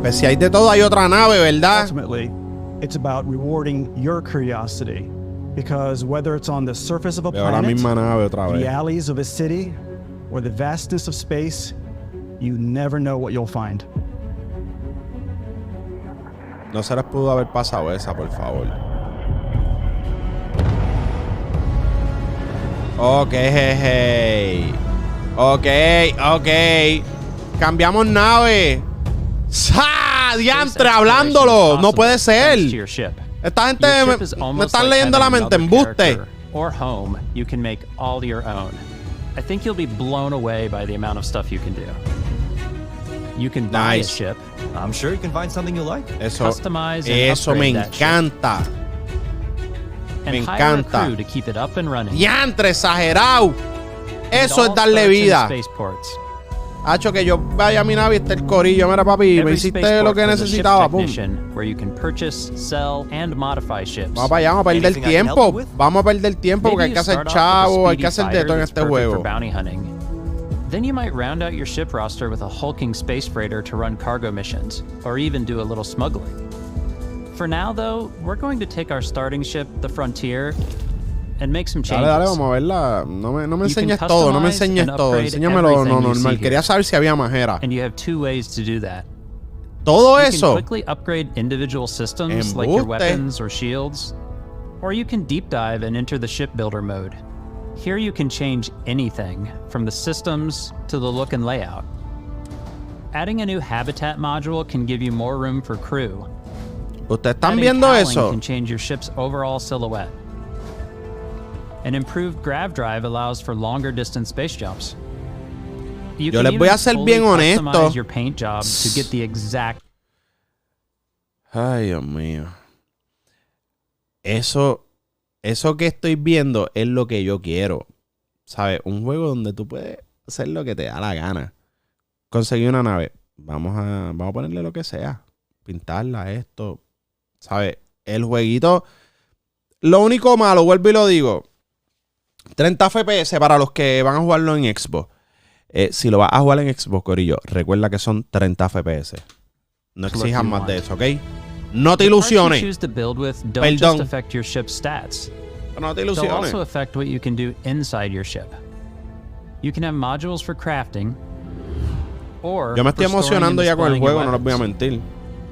[SPEAKER 1] Pues si hay de todo, hay otra nave, ¿verdad?
[SPEAKER 4] Ultimately, it's about rewarding your curiosity. Because whether it's on the surface of a
[SPEAKER 1] Veo la
[SPEAKER 4] planet,
[SPEAKER 1] misma nave otra vez.
[SPEAKER 4] the alleys of a city, or the vastness of space, you never know what you'll find.
[SPEAKER 1] No se les pudo haber pasado esa, por favor. Ok, jeje. Ok. Cambiamos nave. ¡Sa! ¡Diantre! Hablándolo. No puede ser. Esta gente me están leyendo la mente. Embuste.
[SPEAKER 9] Or home you can make all your own. I think you'll be blown away by the amount of stuff you can do. You can buy a ship.
[SPEAKER 7] I'm sure you can find something you like.
[SPEAKER 9] Customize and
[SPEAKER 1] Eso me
[SPEAKER 9] upgrade that ship.
[SPEAKER 1] encanta.
[SPEAKER 9] And
[SPEAKER 1] Me
[SPEAKER 9] hire a
[SPEAKER 1] encanta.
[SPEAKER 9] crew to keep it up and running.
[SPEAKER 1] ¡Diantre! Exagerado. Eso es
[SPEAKER 9] All
[SPEAKER 1] darle
[SPEAKER 9] starts in
[SPEAKER 1] vida.
[SPEAKER 9] spaceports.
[SPEAKER 1] Hacho, que yo vaya a mi nave y esté el corillo. Mira, papi, me
[SPEAKER 9] Every
[SPEAKER 1] hiciste
[SPEAKER 9] spaceport
[SPEAKER 1] lo que
[SPEAKER 9] has a ship
[SPEAKER 1] necesitaba. Pum.
[SPEAKER 9] technician where you can purchase, sell, and modify ships.
[SPEAKER 1] Vamos para allá, vamos a perder
[SPEAKER 9] Anything I can help you
[SPEAKER 1] tiempo.
[SPEAKER 9] with?
[SPEAKER 1] Vamos a perder tiempo porque hay
[SPEAKER 9] Maybe
[SPEAKER 1] que
[SPEAKER 9] you
[SPEAKER 1] hacer
[SPEAKER 9] start off with a
[SPEAKER 1] chavo, hay que
[SPEAKER 9] speedy
[SPEAKER 1] hacer de
[SPEAKER 9] fighter
[SPEAKER 1] todo en
[SPEAKER 9] that's
[SPEAKER 1] este
[SPEAKER 9] perfect
[SPEAKER 1] juego.
[SPEAKER 9] for bounty hunting. Then you might round out your ship roster with a hulking space freighter to run cargo missions, or even do a little smuggling. For now, though, we're going to take our starting ship, the Frontier, and make some changes.
[SPEAKER 1] Dale, vamos a verla. No me enseñes todo, no me enseñes todo. Enséñamelo normal. Quería saber si había más era.
[SPEAKER 9] And you have 2 ways to do that.
[SPEAKER 1] Todo
[SPEAKER 9] you
[SPEAKER 1] eso.
[SPEAKER 9] You can quickly upgrade individual systems like your weapons or shields, or you can deep dive and enter the shipbuilder mode. Here you can change anything, from the systems to the look and layout. Adding a new habitat module can give you more room for crew.
[SPEAKER 1] ¿Ustedes están viendo eso?
[SPEAKER 9] Can change your ship's overall silhouette. An improved grav drive allows for longer distance space jumps.
[SPEAKER 1] Yo les voy a ser bien honesto.
[SPEAKER 9] Your paint job to get the exact...
[SPEAKER 1] Ay, Dios mío. Eso que estoy viendo es lo que yo quiero. ¿Sabes? Un juego donde tú puedes hacer lo que te da la gana. Conseguir una nave. Vamos a ponerle lo que sea. Pintarla, esto. ¿Sabes? El jueguito. Lo único malo, vuelvo y lo digo. 30 FPS para los que van a jugarlo en Xbox. Si lo vas a jugar en Xbox, corillo, recuerda que son 30 FPS. No exijas más de eso, ¿ok? No te ilusiones. Perdón. No te ilusiones.
[SPEAKER 9] Also affect what you can do inside your ship. You can have modules for crafting, or
[SPEAKER 1] yo me estoy emocionando ya con el juego, no les voy a mentir.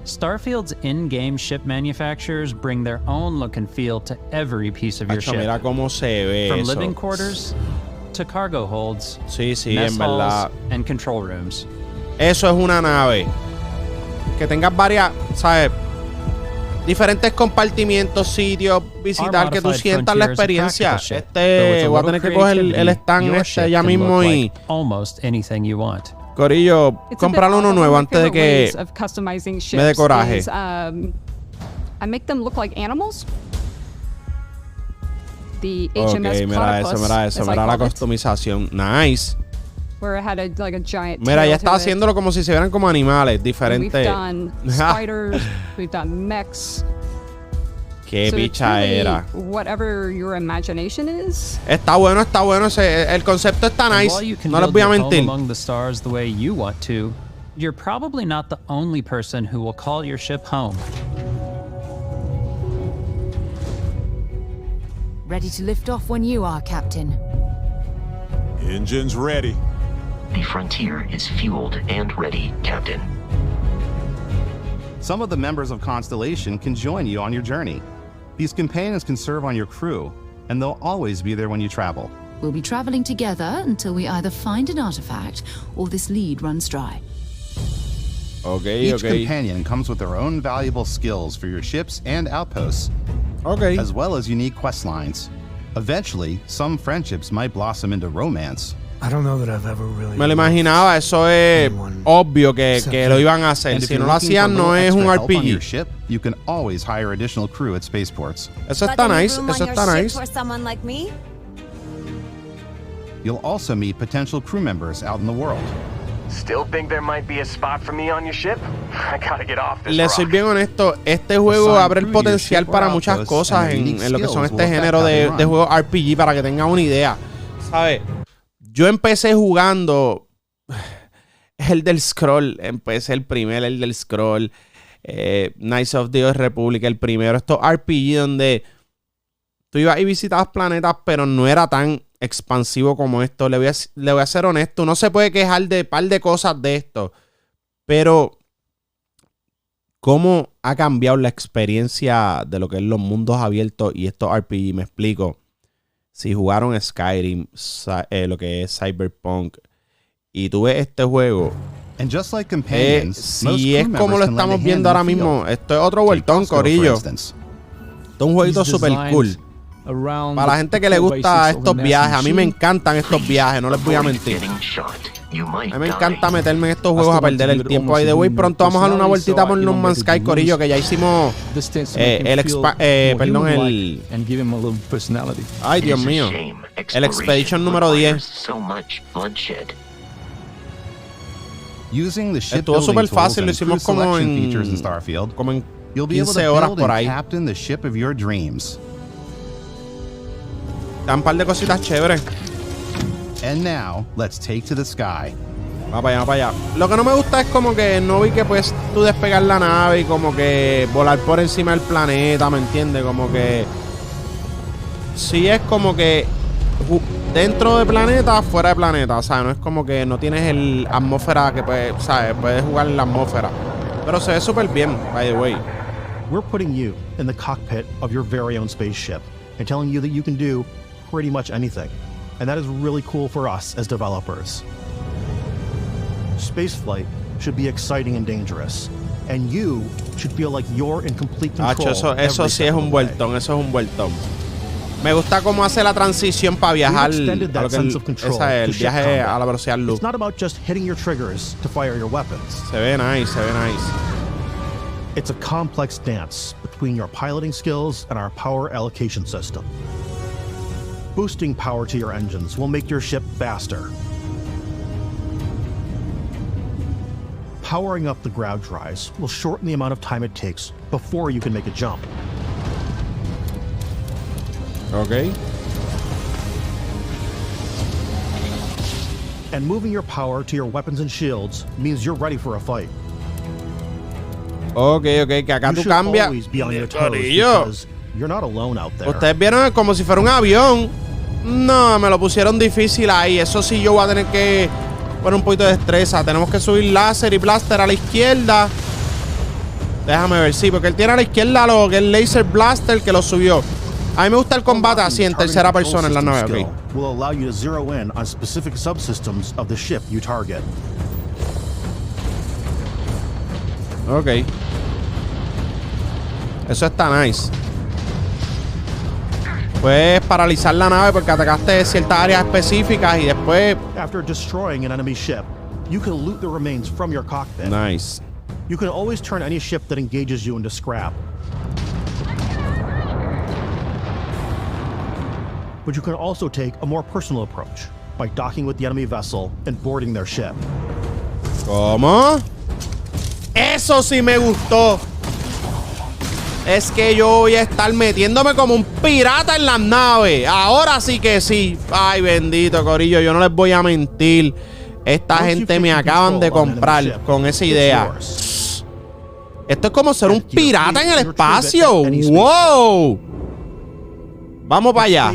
[SPEAKER 9] Starfield's in-game ship manufacturers bring their own look and feel to every piece of your ship.
[SPEAKER 1] Mira cómo se ve
[SPEAKER 9] From
[SPEAKER 1] eso.
[SPEAKER 9] living quarters to cargo holds,
[SPEAKER 1] sí,
[SPEAKER 9] mess
[SPEAKER 1] en verdad.
[SPEAKER 9] halls, and control rooms.
[SPEAKER 1] Eso es una nave. Que tengas varias, ¿sabes? Diferentes compartimientos, sitios, visitar, que tú sientas la experiencia. Voy a tener que coger el stand ya mismo y...
[SPEAKER 9] Almost anything you want.
[SPEAKER 1] Corillo, comprar uno nuevo antes de que me dé coraje.
[SPEAKER 3] I make them look like animals. The
[SPEAKER 1] HMS mira eso, mira la customización. Nice.
[SPEAKER 3] Where it had like a giant
[SPEAKER 1] mira, ya está haciéndolo como si se vieran como animales diferentes.
[SPEAKER 3] We've done spiders, we've done mechs.
[SPEAKER 1] Qué picha era.
[SPEAKER 3] Whatever your imagination is.
[SPEAKER 1] Está bueno. El concepto está nice. No les voy a mentir.
[SPEAKER 9] Among the stars the way you want to, you're probably not the only person who will call your ship home.
[SPEAKER 18] Ready to lift off when you are, Captain.
[SPEAKER 11] Engines ready.
[SPEAKER 12] The Frontier is fueled and ready, Captain.
[SPEAKER 13] Some of the members of Constellation can join you on your journey. These companions can serve on your crew, and they'll always be there when you travel.
[SPEAKER 18] We'll be traveling together until we either find an artifact or this lead runs dry.
[SPEAKER 13] Each companion comes with their own valuable skills for your ships and outposts, as well as unique quest lines. Eventually, some friendships might blossom into romance.
[SPEAKER 2] I don't know that I've ever really...
[SPEAKER 1] Me lo imaginaba, eso es obvio que lo iban a hacer. Si no lo hacían, no es un RPG.
[SPEAKER 13] Ship, you can always hire additional crew at spaceports.
[SPEAKER 1] Eso está nice, eso está nice.
[SPEAKER 17] For someone like me?
[SPEAKER 13] You'll also meet potential crew members out in the world.
[SPEAKER 14] Still think there might be a spot for me on your ship? I gotta get off this
[SPEAKER 1] Le soy bien honesto, este juego abre el potencial para muchas cosas en lo que son este género de juegos RPG, para que tengan una idea. ¿Sabes? Yo empecé jugando el del Scroll. Empecé el del Scroll. Knights of the Old Republic, el primero. Estos RPG donde tú ibas y visitabas planetas, pero no era tan expansivo como esto. Le voy a ser honesto. No se puede quejar de un par de cosas de esto. Pero ¿cómo ha cambiado la experiencia de lo que es los mundos abiertos y estos RPG? Me explico. Si jugaron Skyrim, lo que es Cyberpunk, y tú ves este juego, si es como lo estamos viendo ahora mismo, esto es otro vueltón, corillo. Esto es un jueguito super cool. Para la gente que le gusta estos viajes, a mí me encantan estos viajes, no les voy a mentir. A mí me encanta meterme en estos juegos a perder el tiempo. By the way, pronto vamos a dar una vueltita por No Man's Sky, corillo, que ya hicimos ay, Dios mío, el Expedition número 10. Estuvo súper fácil, lo hicimos como en 15 horas por ahí. Dan un par de cositas chéveres.
[SPEAKER 13] And now, let's take to the sky.
[SPEAKER 1] Va para allá. Lo que no me gusta es como que no vi que puedes tú despegar la nave y como que volar por encima del planeta, ¿me entiendes? Como que sí es como que dentro de planeta, fuera de planeta. O sea, no es como que no tienes el atmósfera que puedes, ¿sabes? Puedes jugar en la atmósfera. Pero se ve súper bien, by the way.
[SPEAKER 5] We're putting you in the cockpit of your very own spaceship and telling you that you can do pretty much anything. And that is really cool for us as developers. Spaceflight should be exciting and dangerous. And you should feel like you're in complete control.
[SPEAKER 1] Eso sí es un vueltón, eso es un vueltón. Me gusta cómo hace la transición para viajar a lo que el viaje a la velocidad luz.
[SPEAKER 5] It's not about just hitting your triggers to fire your weapons.
[SPEAKER 1] Se ve nice, se ve nice.
[SPEAKER 5] It's a complex dance between your piloting skills and our power allocation system. Boosting power to your engines will make your ship faster. Powering up the grav drives will shorten the amount of time it takes before you can make a jump.
[SPEAKER 1] Okay.
[SPEAKER 5] And moving your power to your weapons and shields means you're ready for a fight.
[SPEAKER 1] Okay, que acá tú cambias.
[SPEAKER 5] You're not alone out there.
[SPEAKER 1] Ustedes vieron como si fuera un avión. No, me lo pusieron difícil ahí. Eso sí yo voy a tener que poner un poquito de destreza. Tenemos que subir láser y blaster a la izquierda. Déjame ver, sí, porque él tiene a la izquierda lo que es laser blaster que lo subió. A mí me gusta el combate así en tercera persona en la nave, ok.
[SPEAKER 5] Will allow you to zero in on specific subsystems of the ship you target.
[SPEAKER 1] Ok. Eso está nice. Puedes paralizar la nave porque atacaste ciertas áreas específicas y después.
[SPEAKER 5] After destroying an enemy ship, you can loot the remains from your cockpit.
[SPEAKER 1] Nice.
[SPEAKER 5] You can always turn any ship that engages you into scrap. But you can also take a more personal approach by docking with the enemy vessel and boarding their ship.
[SPEAKER 1] ¿Cómo? Eso sí me gustó. Es que yo voy a estar metiéndome como un pirata en las naves. Ahora sí que sí. Ay, bendito, corillo. Yo no les voy a mentir. Esta gente me acaban de comprar con esa idea. Esto es como ser un pirata en el espacio. ¡Wow! Vamos para allá.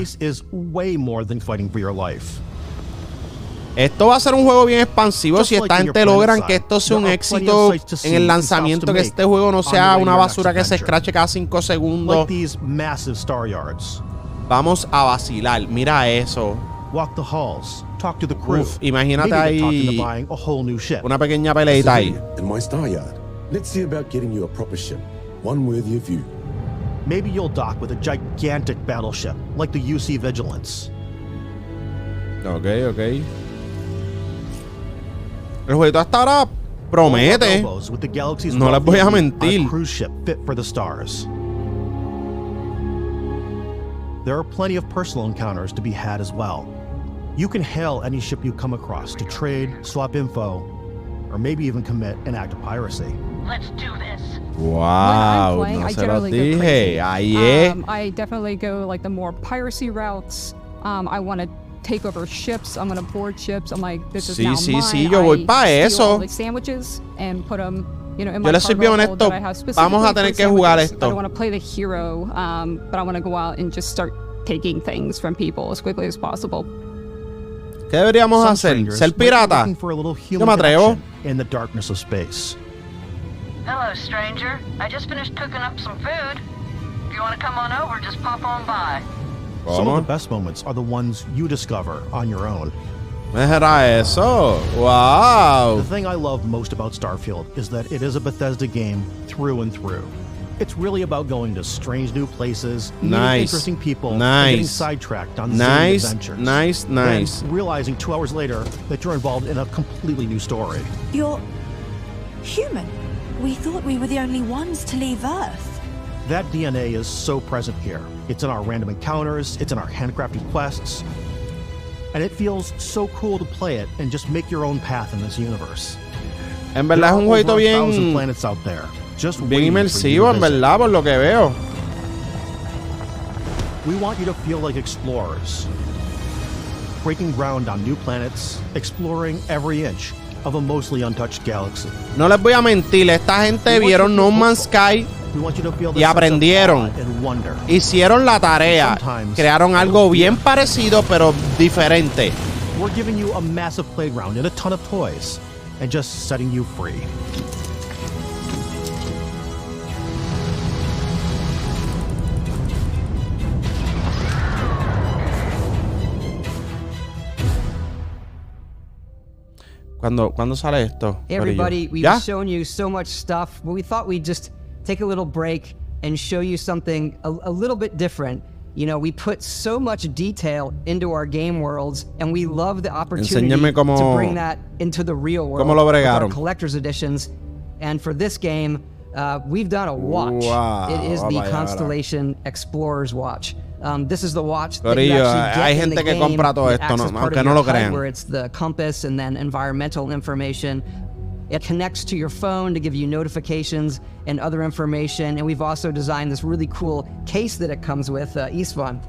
[SPEAKER 1] Esto va a ser un juego bien expansivo si esta gente logran que esto sea un éxito en el lanzamiento, que este juego no sea una basura que se escrache cada 5 segundos. Vamos a vacilar. Mira eso. Uf, imagínate ahí una pequeña peleita ahí.
[SPEAKER 5] Maybe you'll dock with a gigantic battleship like the UC Vigilance.
[SPEAKER 1] Ok. El jueguito hasta ahora promete. No les voy a mentir.
[SPEAKER 5] Cruise ship fit for the stars. There are plenty of personal encounters to be had as well. You can hail any ship you come across to trade, swap info, or maybe even commit an act of piracy.
[SPEAKER 15] Let's do this.
[SPEAKER 1] Wow, no se los dije. Ahí es.
[SPEAKER 16] I definitely go like the more piracy routes. I want to take over ships. I'm going to board ships. I'm like, this is now mine.
[SPEAKER 1] Sí, yo voy para eso.
[SPEAKER 16] The sandwiches and put them, you know, in my
[SPEAKER 1] yo les soy bien honesto. Vamos a tener que jugar esto.
[SPEAKER 16] I don't want to play the hero, but I want to go out and just start taking things from people as quickly as possible.
[SPEAKER 1] ¿Qué deberíamos hacer? ¿Ser pirata? Yo me atrevo.
[SPEAKER 5] In the darkness of space.
[SPEAKER 15] Hello, stranger. I just finished cooking up some food. If you want to come on over, just pop on by.
[SPEAKER 5] Some of the best moments are the ones you discover on your own.
[SPEAKER 1] ¿Era eso? Wow.
[SPEAKER 5] The thing I love most about Starfield is that it is a Bethesda game through and through. It's really about going to strange new places, meeting interesting people, and getting sidetracked on zany adventures.
[SPEAKER 1] Nice.
[SPEAKER 5] And realizing 2 hours later that you're involved in a completely new story.
[SPEAKER 17] You're human. We thought we were the only ones to leave Earth.
[SPEAKER 5] That DNA is so present here. It's in our random encounters, it's in our handcrafted quests, and it feels so cool to play it and just make your own path in this universe.
[SPEAKER 1] En verdad es un jueguito bien
[SPEAKER 5] planets out there, just
[SPEAKER 1] bien inmersivo, en verdad, por lo que veo.
[SPEAKER 5] We want you to feel like explorers, breaking ground on new planets, exploring every inch of a mostly untouched galaxy.
[SPEAKER 1] No les voy a mentir, esta gente vieron No Man's Sky y aprendieron, hicieron la tarea, crearon algo bien parecido pero diferente.
[SPEAKER 5] We're giving you a massive playground and a ton of toys, and just setting you free.
[SPEAKER 1] ¿Cuándo sale esto?
[SPEAKER 19] Hey everybody, we've shown you so much stuff, but we thought we'd just take a little break and show you something a little bit different. You know, we put so much detail into our game worlds, and we love the opportunity to bring that into the real world with our collector's editions. And for this game, we've done a watch. It is the Constellation Explorer's Watch. This is the watch that you actually get in the game, access part of your HUD, where it's the compass and then environmental information. It connects to your phone to give you notifications and other information. And we've also designed this really cool case that it comes with, Istvan.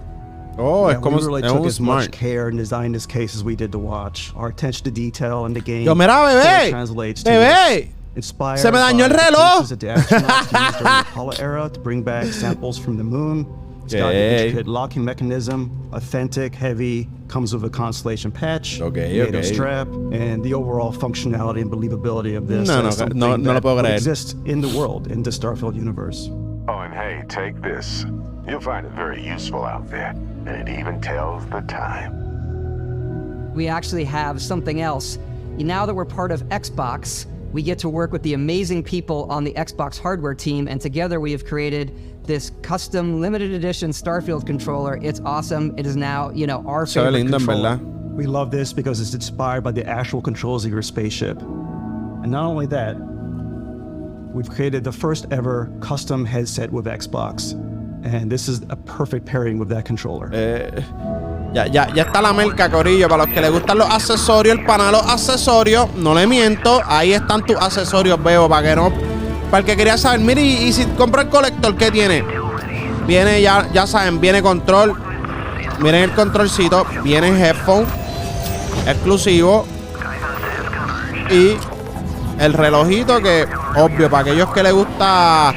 [SPEAKER 4] Oh, yeah, we really took as much care and designed this case as we did the watch. Our attention to detail in the game translates to inspired
[SPEAKER 1] Se me dañó el reloj.
[SPEAKER 4] That the astronauts used during the Apollo era to bring back samples from the moon. It's got an intricate locking mechanism, authentic, heavy, comes with a Constellation patch, NATO strap, and the overall functionality and believability of this that exists in the world, in the Starfield universe.
[SPEAKER 21] Oh, and hey, take this. You'll find it very useful out there, and it even tells the time.
[SPEAKER 19] We actually have something else. Now that we're part of Xbox, we get to work with the amazing people on the Xbox hardware team, and together we have created this custom limited edition Starfield controller. It's awesome. It is now, you know, our favorite controller.
[SPEAKER 4] We love this because it's inspired by the actual controls of your spaceship. And not only that, we've created the first ever custom headset with Xbox. And this is a perfect pairing with that controller.
[SPEAKER 1] Ya está la merca, corillo. Para los que les gustan los accesorios, el pana de los accesorios, no le miento, ahí están tus accesorios, veo, para que no... Para el que quería saber, mire, y si compro el colector, ¿qué tiene? Viene, ya saben, viene control. Miren el controlcito. Viene headphone exclusivo. Y el relojito que, obvio, para aquellos que les gusta...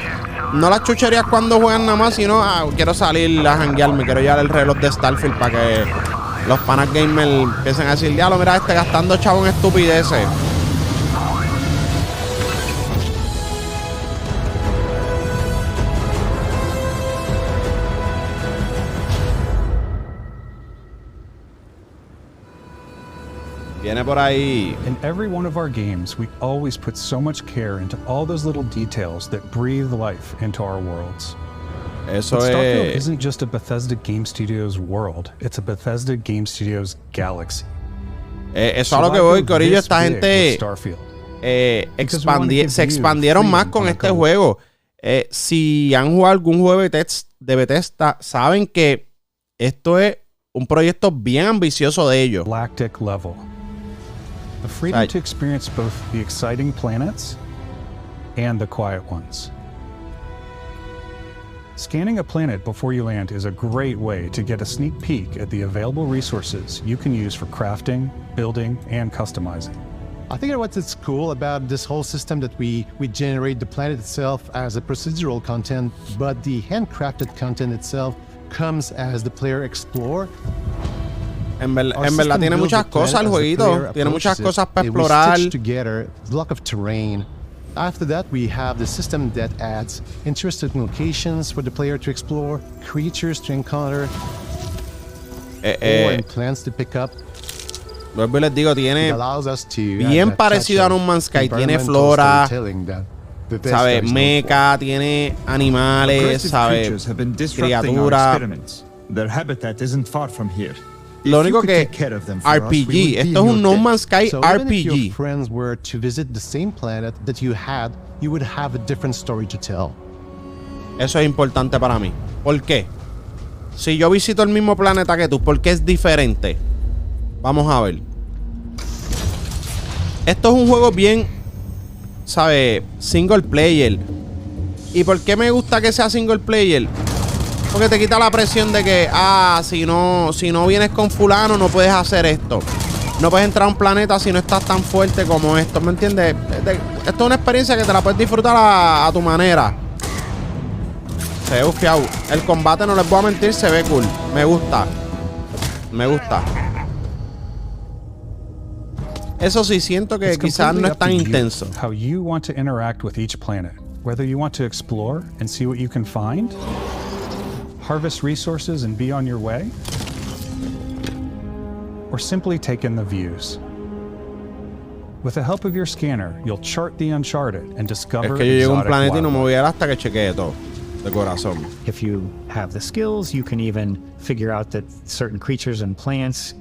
[SPEAKER 1] No las chucherías cuando juegan nada más, sino quiero salir a janguearme, quiero llevar el reloj de Starfield para que los panas gamers empiecen a decir, diablo, mira gastando chavo en estupideces. Viene por ahí.
[SPEAKER 10] In every one of our games, we always put so much care into all those little details that breathe life into our worlds.
[SPEAKER 1] Eso
[SPEAKER 10] Starfield isn't just a Bethesda Game Studios world, it's a Bethesda Game Studios galaxy.
[SPEAKER 1] Eso a lo que voy, corillo, esta gente se expandieron más con este juego. Si han jugado algún juego de Bethesda, saben que esto es un proyecto bien ambicioso de ellos.
[SPEAKER 10] Galactic level. The freedom to experience both the exciting planets and the quiet ones. Scanning a planet before you land is a great way to get a sneak peek at the available resources you can use for crafting, building, and customizing.
[SPEAKER 8] I think what's cool about this whole system that we generate the planet itself as a procedural content, but the handcrafted content itself comes as the player explore.
[SPEAKER 1] En verdad tiene muchas cosas el jueguito. Tiene muchas cosas para explorar.
[SPEAKER 8] Together, block of terrain. After that, we have the system that adds interesting locations for the player to explore, creatures to encounter, or plants to pick up.
[SPEAKER 1] Vuelvo y les digo, tiene bien parecido a No Man's Sky. Tiene flora, sabe, mecha, tiene animales, sabe, criaturas.
[SPEAKER 7] Their habitat isn't far from here.
[SPEAKER 1] Lo único que RPG, esto es un No Man's Sky RPG.
[SPEAKER 8] If your friends were to visit the same planet that you had, you would have a different story to tell.
[SPEAKER 1] Eso es importante para mí. ¿Por qué? Si yo visito el mismo planeta que tú, ¿por qué es diferente? Vamos a ver. Esto es un juego bien, ¿sabe? Single player. ¿Y por qué me gusta que sea single player? Porque te quita la presión de que, si no vienes con fulano, no puedes hacer esto. No puedes entrar a un planeta si no estás tan fuerte como esto, ¿me entiendes? Esto es una experiencia que te la puedes disfrutar a tu manera. Se ve bufiado. El combate, no les voy a mentir, se ve cool. Me gusta. Me gusta. Eso sí, siento que quizás no es tan intenso.
[SPEAKER 20] How you want to interact with each planet. Whether you want to explore and see what you can find, harvest resources and be on your way, or simply take in the views. With the help of your scanner, you'll chart the uncharted and discover
[SPEAKER 1] es que yo llego a un planeta y no me voy a ir hasta que chequee todo. De corazón.
[SPEAKER 5] If you have the skills, you can even figure out that certain creatures and plants,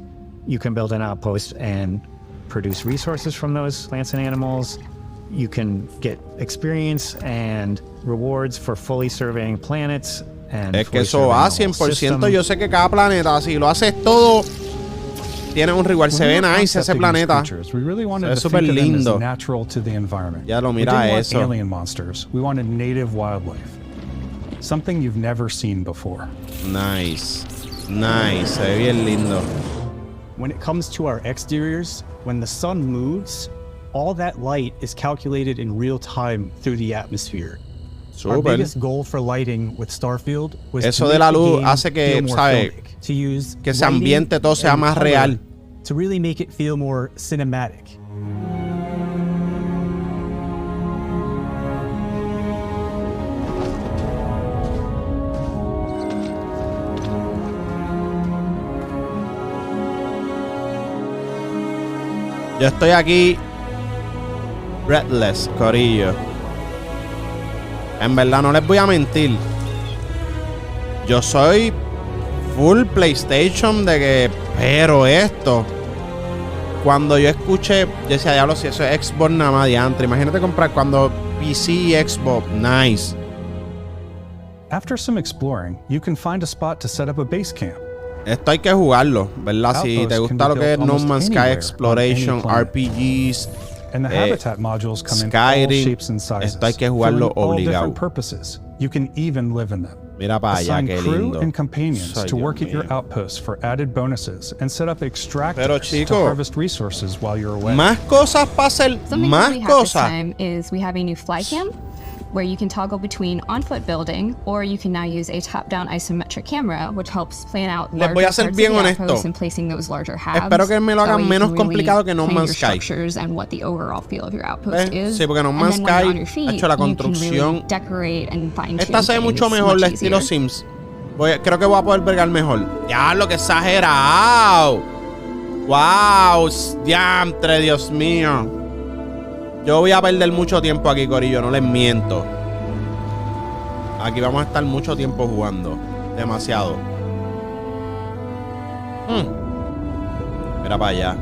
[SPEAKER 5] you can build an outpost and produce resources from those plants and animals. You can get experience and rewards for fully surveying planets. And
[SPEAKER 1] es que eso va 100%. Yo sé que cada planeta, si lo haces todo, tiene un reward. Se ve nice ese planeta. Se ve súper lindo. Ya lo mira eso.
[SPEAKER 20] Alien monsters. We wanted native wildlife. Something you've never seen before.
[SPEAKER 1] Nice. Nice. Se ve bien lindo.
[SPEAKER 22] When it comes to our exteriors, when the sun moves, all that light is calculated in real time through the atmosphere. Our biggest goal for lighting with Starfield was
[SPEAKER 1] eso de la luz hace que, ¿sabe? Que ese ambiente todo sea más real.
[SPEAKER 22] To really make it feel more cinematic.
[SPEAKER 1] Yo estoy aquí breathless, corillo. En verdad no les voy a mentir. Yo soy full PlayStation de que, pero esto, cuando yo escuché, yo decía, diablo, si eso es Xbox nada más diantre. Imagínate comprar cuando PC y Xbox, nice.
[SPEAKER 20] After some exploring, you can find a spot to set up a base camp.
[SPEAKER 1] Esto hay que jugarlo, ¿verdad? Si te gusta lo que es No Man's Sky Exploration, RPGs,
[SPEAKER 20] and the habitat modules come in all shapes and sizes.
[SPEAKER 1] Esto hay que jugarlo obligado.
[SPEAKER 20] Purposes. You can even live in them.
[SPEAKER 1] Mira para allá, qué lindo.
[SPEAKER 20] Crew and companions to work at your outposts for added bonuses and set up extractors to harvest resources while you're away.
[SPEAKER 1] Más cosas para hacer, más cosas.
[SPEAKER 3] This time is we have a new fly cam, where you can toggle between on-foot building, or you can now use a top-down isometric camera, which helps plan out
[SPEAKER 1] larger parts of the
[SPEAKER 3] outpost and placing those larger halves.
[SPEAKER 1] Espero que me lo hagan menos complicado que No Man's Sky.
[SPEAKER 3] And what the overall feel of your outpost is.
[SPEAKER 1] Sí, porque No Man's Sky ha hecho la construcción. Esta se ve mucho mejor, el estilo Sims. Creo que voy a poder bregar mejor. Ya, lo que exagerado. Wow, diantre, Dios mío. Yo voy a perder mucho tiempo aquí, corillo, no les miento. Aquí vamos a estar mucho tiempo jugando. Demasiado. Mira para allá.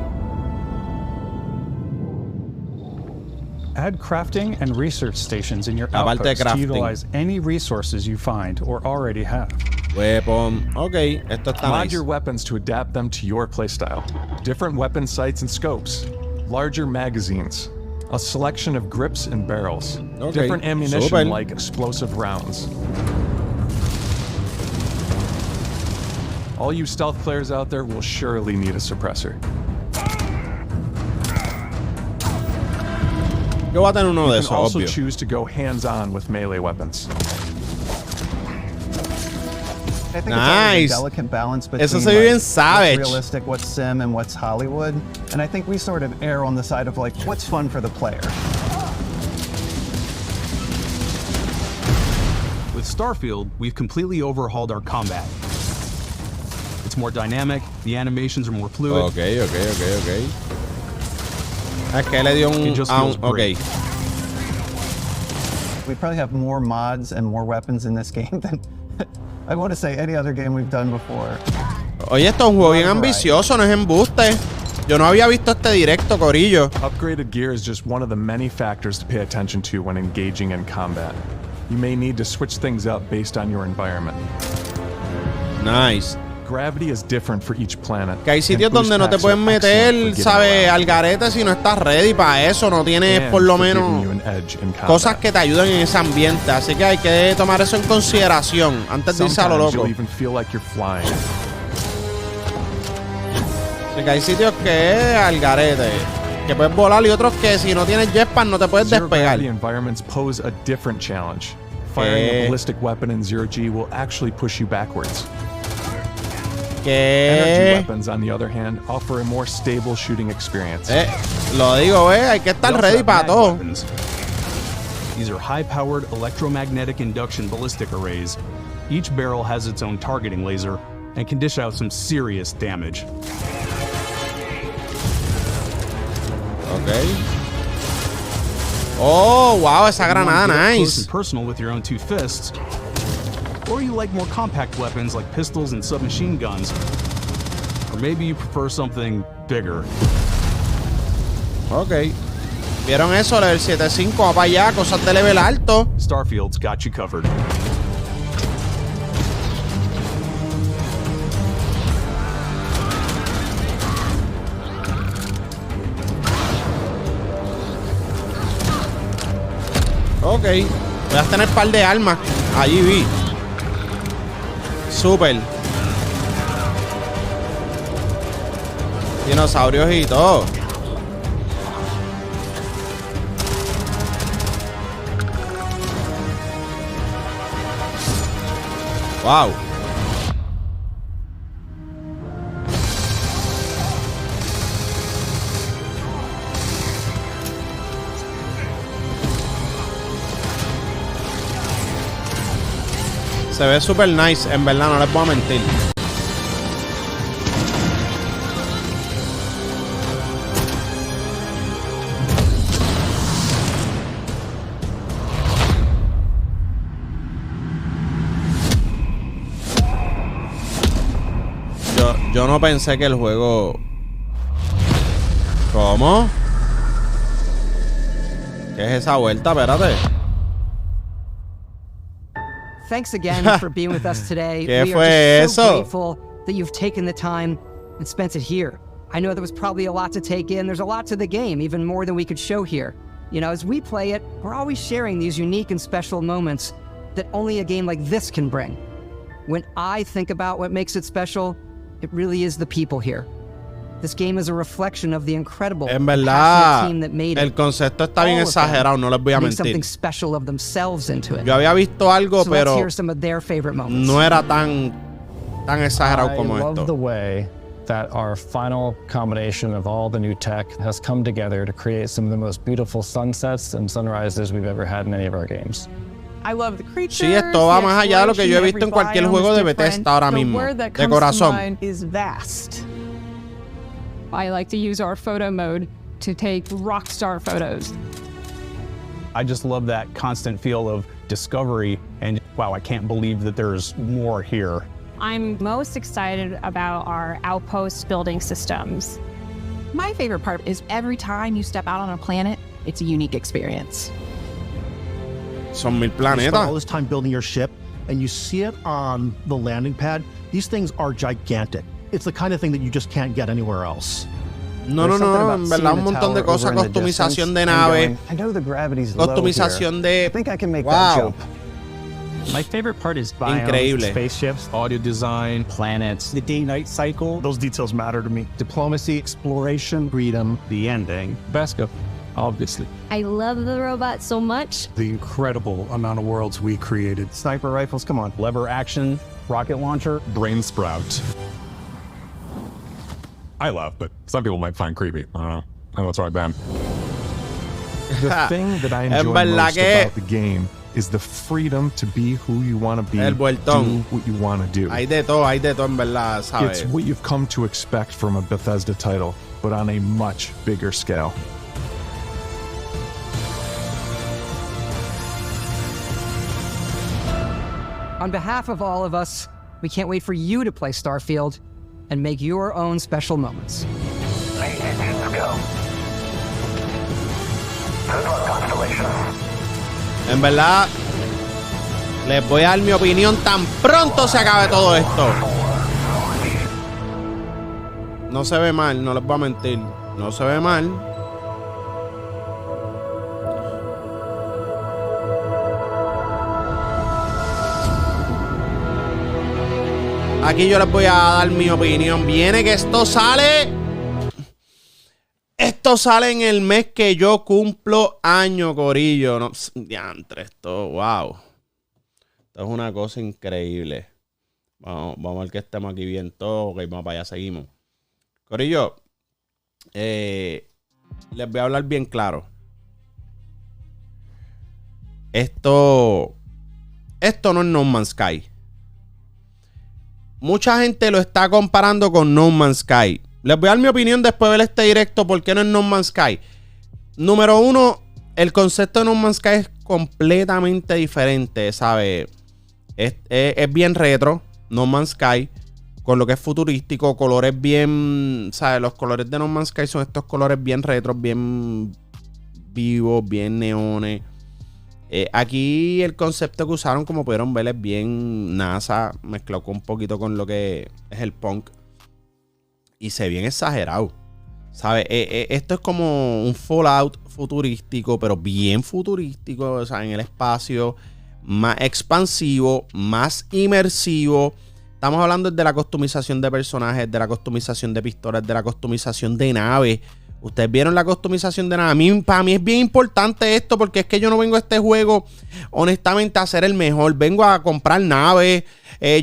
[SPEAKER 20] Add crafting and research stations in your outpost to utilize any resources you find or already have.
[SPEAKER 1] Weapon. Ok, esto está
[SPEAKER 23] Mod
[SPEAKER 1] nice.
[SPEAKER 23] your weapons to adapt them to your playstyle. Different weapon sights and scopes. Larger magazines. A selection of grips and barrels. Different ammunition like explosive rounds. All you stealth players out there will surely need a suppressor.
[SPEAKER 1] Yo voy a tener uno de esos,
[SPEAKER 23] you can also
[SPEAKER 1] obvio.
[SPEAKER 23] choose to go hands-on with melee weapons.
[SPEAKER 4] I think
[SPEAKER 1] nice.
[SPEAKER 4] It's a delicate balance between
[SPEAKER 1] Eso se ve bien savage.
[SPEAKER 4] What's realistic, what's sim, and what's Hollywood. And I think we sort of err on the side of like, what's fun for the player.
[SPEAKER 24] With Starfield, we've completely overhauled our combat. It's more dynamic, the animations are more fluid.
[SPEAKER 1] Ok. Es que le dio un... Ok.
[SPEAKER 4] We probably have more mods and more weapons in this game than... I want to say any other game we've done before.
[SPEAKER 1] Oye, esto es un juego bien ambicioso, no es embuste. Yo no había visto este directo, corillo.
[SPEAKER 23] Upgraded gear is just one of the many factors to pay attention to when engaging in combat. You may need to switch things up based on your environment.
[SPEAKER 1] Nice.
[SPEAKER 23] Gravity is different for each planet.
[SPEAKER 1] Que hay sitios donde no te pueden meter, ¿sabes? Al garete si no estás ready para eso. No tienes por lo menos cosas que te ayuden en ese ambiente. Así que hay que tomar eso en consideración antes de irse a lo loco. Así que hay sitios que al garete, que puedes volar, y otros que si no tienes jetpack no te puedes despegar.
[SPEAKER 23] Environments pose a different challenge. Firing a ballistic weapon in zero-G will actually push you backwards.
[SPEAKER 1] ¿Qué?
[SPEAKER 23] Energy weapons, on the other hand, offer a more stable shooting experience.
[SPEAKER 1] Lo digo, hay que estar ready para todo.
[SPEAKER 24] These are high-powered electromagnetic induction ballistic arrays. Each barrel has its own targeting laser and can dish out some serious damage.
[SPEAKER 1] Okay. Oh, wow, esa granada, nice.
[SPEAKER 24] Close and personal with your own two fists, or you like more compact weapons like pistols and submachine guns, or maybe you prefer something bigger.
[SPEAKER 1] Okay. ¿Vieron eso? Level 7.5, va para allá, cosas de level alto.
[SPEAKER 24] Starfield's got you covered.
[SPEAKER 1] Ok. Voy a tener un par de armas. Allí vi. Super. Dinosaurios y todo. Wow. Se ve super nice, en verdad, no les voy a mentir. Yo no pensé que el juego... ¿Cómo? ¿Qué es esa vuelta? Espérate.
[SPEAKER 19] Thanks again for being with us today.
[SPEAKER 1] ¿Qué
[SPEAKER 19] we
[SPEAKER 1] fue
[SPEAKER 19] are just so
[SPEAKER 1] eso?
[SPEAKER 19] grateful that you've taken the time and spent it here. I know there was probably a lot to take in. There's a lot to the game, even more than we could show here. You know, as we play it, we're always sharing these unique and special moments that only a game like this can bring. When I think about what makes it special, it really is the people here. This game is a reflection of the incredible
[SPEAKER 1] En verdad,
[SPEAKER 19] team that made it.
[SPEAKER 1] el concepto está bien exagerado, no les voy a
[SPEAKER 19] Make
[SPEAKER 1] mentir.
[SPEAKER 19] something special of themselves into it.
[SPEAKER 1] Yo había visto algo,
[SPEAKER 19] So let's
[SPEAKER 1] pero
[SPEAKER 19] hear some of their favorite moments.
[SPEAKER 1] no era tan exagerado como
[SPEAKER 6] I love
[SPEAKER 1] esto.
[SPEAKER 6] the way that our final combination of all the new tech has come together to create some of the most beautiful sunsets and sunrises we've ever had in any of our games.
[SPEAKER 16] I love the creatures.
[SPEAKER 1] Sí, esto va más allá de lo que yo he visto en cualquier juego de Bethesda ahora mismo. De corazón.
[SPEAKER 16] Is vast. I like to use our photo mode to take rock star photos.
[SPEAKER 24] I just love that constant feel of discovery and wow, I can't believe that there's more here.
[SPEAKER 3] I'm most excited about our outpost building systems.
[SPEAKER 9] My favorite part is every time you step out on a planet, it's a unique experience.
[SPEAKER 1] Son 1000
[SPEAKER 11] You spend
[SPEAKER 1] planetas.
[SPEAKER 11] all this time building your ship, and you see it on the landing pad. These things are gigantic. It's the kind of thing that you just can't get anywhere else.
[SPEAKER 1] No, en verdad un montón de cosas, customización de nave, customización de...
[SPEAKER 5] I think I can make
[SPEAKER 1] that
[SPEAKER 5] jump. My favorite part is biomes,
[SPEAKER 1] Increíble.
[SPEAKER 5] spaceships, audio design, planets,
[SPEAKER 22] The day-night cycle, those details matter to me. Diplomacy, exploration,
[SPEAKER 11] freedom,
[SPEAKER 22] the ending.
[SPEAKER 23] Bethesda, obviously.
[SPEAKER 12] I love the robot so much.
[SPEAKER 23] The incredible amount of worlds we created.
[SPEAKER 22] Sniper rifles, come on.
[SPEAKER 24] Lever action, rocket launcher,
[SPEAKER 23] Brain sprout. I love, but some people might find creepy. I don't know. I know it's right, Ben. The thing that I enjoy most about the game is the freedom to be who you want to be,
[SPEAKER 1] El vueltón.
[SPEAKER 23] do what you want to do.
[SPEAKER 1] Hay de todo en verdad, ¿sabes?
[SPEAKER 23] It's what you've come to expect from a Bethesda title, but on a much bigger scale.
[SPEAKER 19] On behalf of all of us, we can't wait for you to play Starfield and make your own special moments.
[SPEAKER 21] Let's go. Good luck, Constellation.
[SPEAKER 1] En verdad, les voy a dar mi opinión tan pronto se acabe todo esto. No se ve mal, no les voy a mentir. No se ve mal. Aquí yo les voy a dar mi opinión. Viene que esto sale. Esto sale en el mes que yo cumplo año, corillo. No, diantre, esto, wow. Esto es una cosa increíble. Vamos a ver que estemos aquí bien todos. Ok, vamos para allá, seguimos. Corillo, les voy a hablar bien claro. Esto no es No Man's Sky. Mucha gente lo está comparando con No Man's Sky. Les voy a dar mi opinión después de ver este directo. ¿Por qué no es No Man's Sky? Número uno, el concepto de No Man's Sky es completamente diferente, ¿sabes? Es bien retro, No Man's Sky, con lo que es futurístico, colores bien, ¿sabes? Los colores de No Man's Sky son estos colores bien retros, bien vivos, bien neones. Aquí el concepto que usaron, como pudieron ver, es bien NASA, mezclado con un poquito con lo que es el punk. Y se ve bien exagerado, ¿sabes? Esto es como un Fallout futurístico, pero bien futurístico, o sea, en el espacio, más expansivo, más inmersivo. Estamos hablando de la customización de personajes, de la customización de pistolas, de la customización de naves. Ustedes vieron la customización de naves. Para mí es bien importante esto, porque es que yo no vengo a este juego, honestamente, a ser el mejor. Vengo a comprar naves.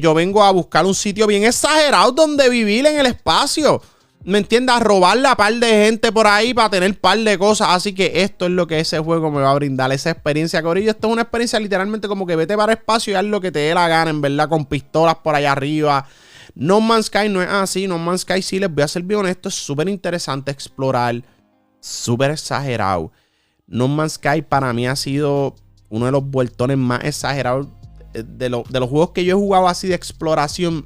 [SPEAKER 1] Yo vengo a buscar un sitio bien exagerado donde vivir en el espacio. ¿Me entiendes? A robarle a par de gente por ahí para tener par de cosas. Así que esto es lo que ese juego me va a brindar. Esa experiencia, corillo. Esto es una experiencia literalmente como que vete para el espacio y haz lo que te dé la gana, en verdad, con pistolas por allá arriba. No Man's Sky no es así. No Man's Sky, sí, les voy a ser bien honesto, es súper interesante explorar. Súper exagerado. No Man's Sky para mí ha sido uno de los vueltones más exagerados de los juegos que yo he jugado así de exploración.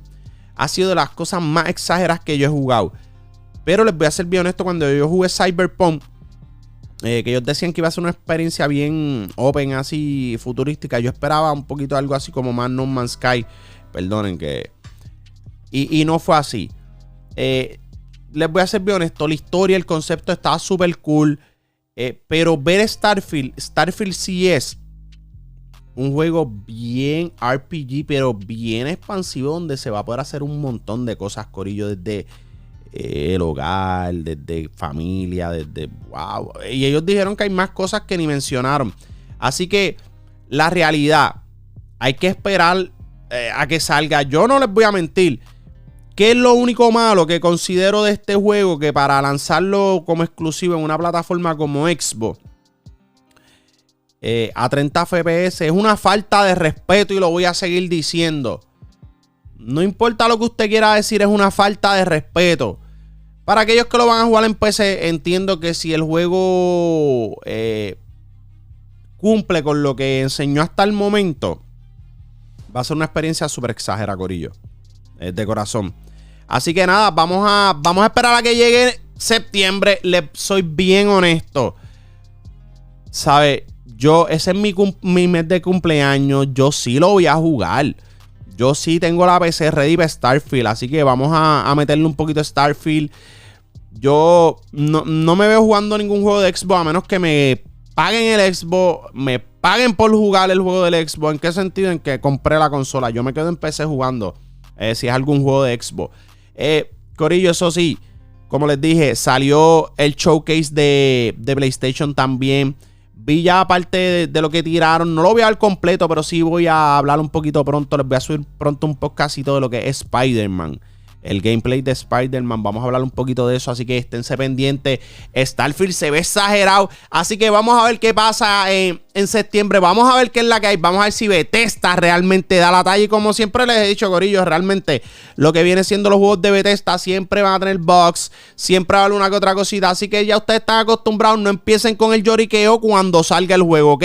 [SPEAKER 1] Ha sido de las cosas más exageradas que yo he jugado. Pero les voy a ser bien honesto, cuando yo jugué Cyberpunk, que ellos decían que iba a ser una experiencia bien open, así futurística, yo esperaba un poquito algo así como más No Man's Sky. Perdonen que... Y no fue así. Les voy a ser bien honesto, la historia, el concepto estaba súper cool. Pero ver Starfield sí es un juego bien RPG, pero bien expansivo, donde se va a poder hacer un montón de cosas, corillo, desde el hogar, desde familia, desde wow. Y ellos dijeron que hay más cosas que ni mencionaron. Así que la realidad, hay que esperar a que salga. Yo no les voy a mentir. ¿Qué es lo único malo que considero de este juego? Que para lanzarlo como exclusivo en una plataforma como Xbox a 30 FPS es una falta de respeto, y lo voy a seguir diciendo. No importa lo que usted quiera decir, es una falta de respeto. Para aquellos que lo van a jugar en PC, entiendo que si el juego cumple con lo que enseñó hasta el momento, va a ser una experiencia súper exagerada, corillo. De corazón. Así que nada, vamos a esperar a que llegue septiembre. Les soy bien honesto. ¿Sabe? Ese es mi mes de cumpleaños. Yo sí lo voy a jugar. Yo sí tengo la PC ready para Starfield. Así que vamos a meterle un poquito de Starfield. Yo no me veo jugando ningún juego de Xbox, a menos que me paguen el Xbox, me paguen por jugar el juego del Xbox. ¿En qué sentido? En que compré la consola. Yo me quedo en PC jugando. Si es algún juego de Xbox. Corillo, eso sí, como les dije, salió el showcase de PlayStation también. Vi ya parte de lo que tiraron. No lo voy a dar completo, pero sí voy a hablar un poquito pronto. Les voy a subir pronto un podcastito de lo que es Spider-Man. El gameplay de Spider-Man. Vamos a hablar un poquito de eso, así que esténse pendientes. Starfield se ve exagerado, así que vamos a ver qué pasa en septiembre. Vamos a ver qué es la que hay. Vamos a ver si Bethesda realmente da la talla. Y como siempre les he dicho, corillo, realmente lo que viene siendo los juegos de Bethesda siempre van a tener bugs, siempre va a haber una que otra cosita. Así que ya ustedes están acostumbrados. No empiecen con el lloriqueo cuando salga el juego, ¿ok?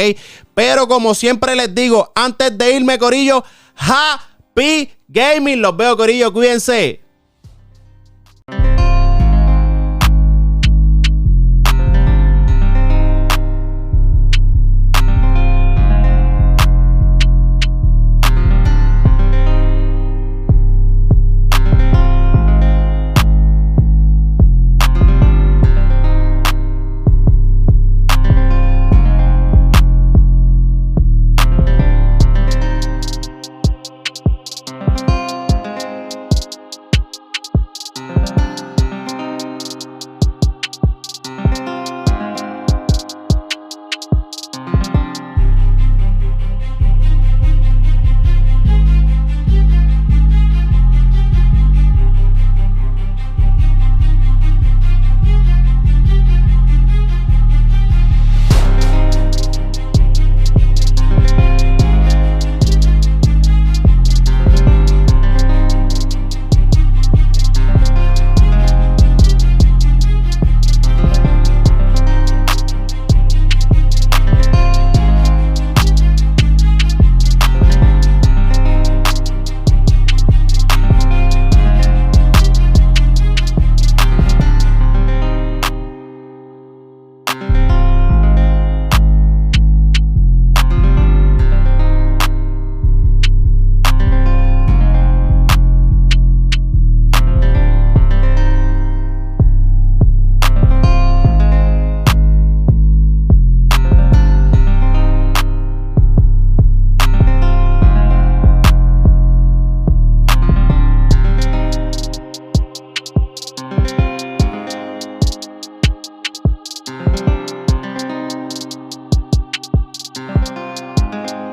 [SPEAKER 1] Pero como siempre les digo, antes de irme, corillo, Happy Gaming. Los veo, corillo, cuídense.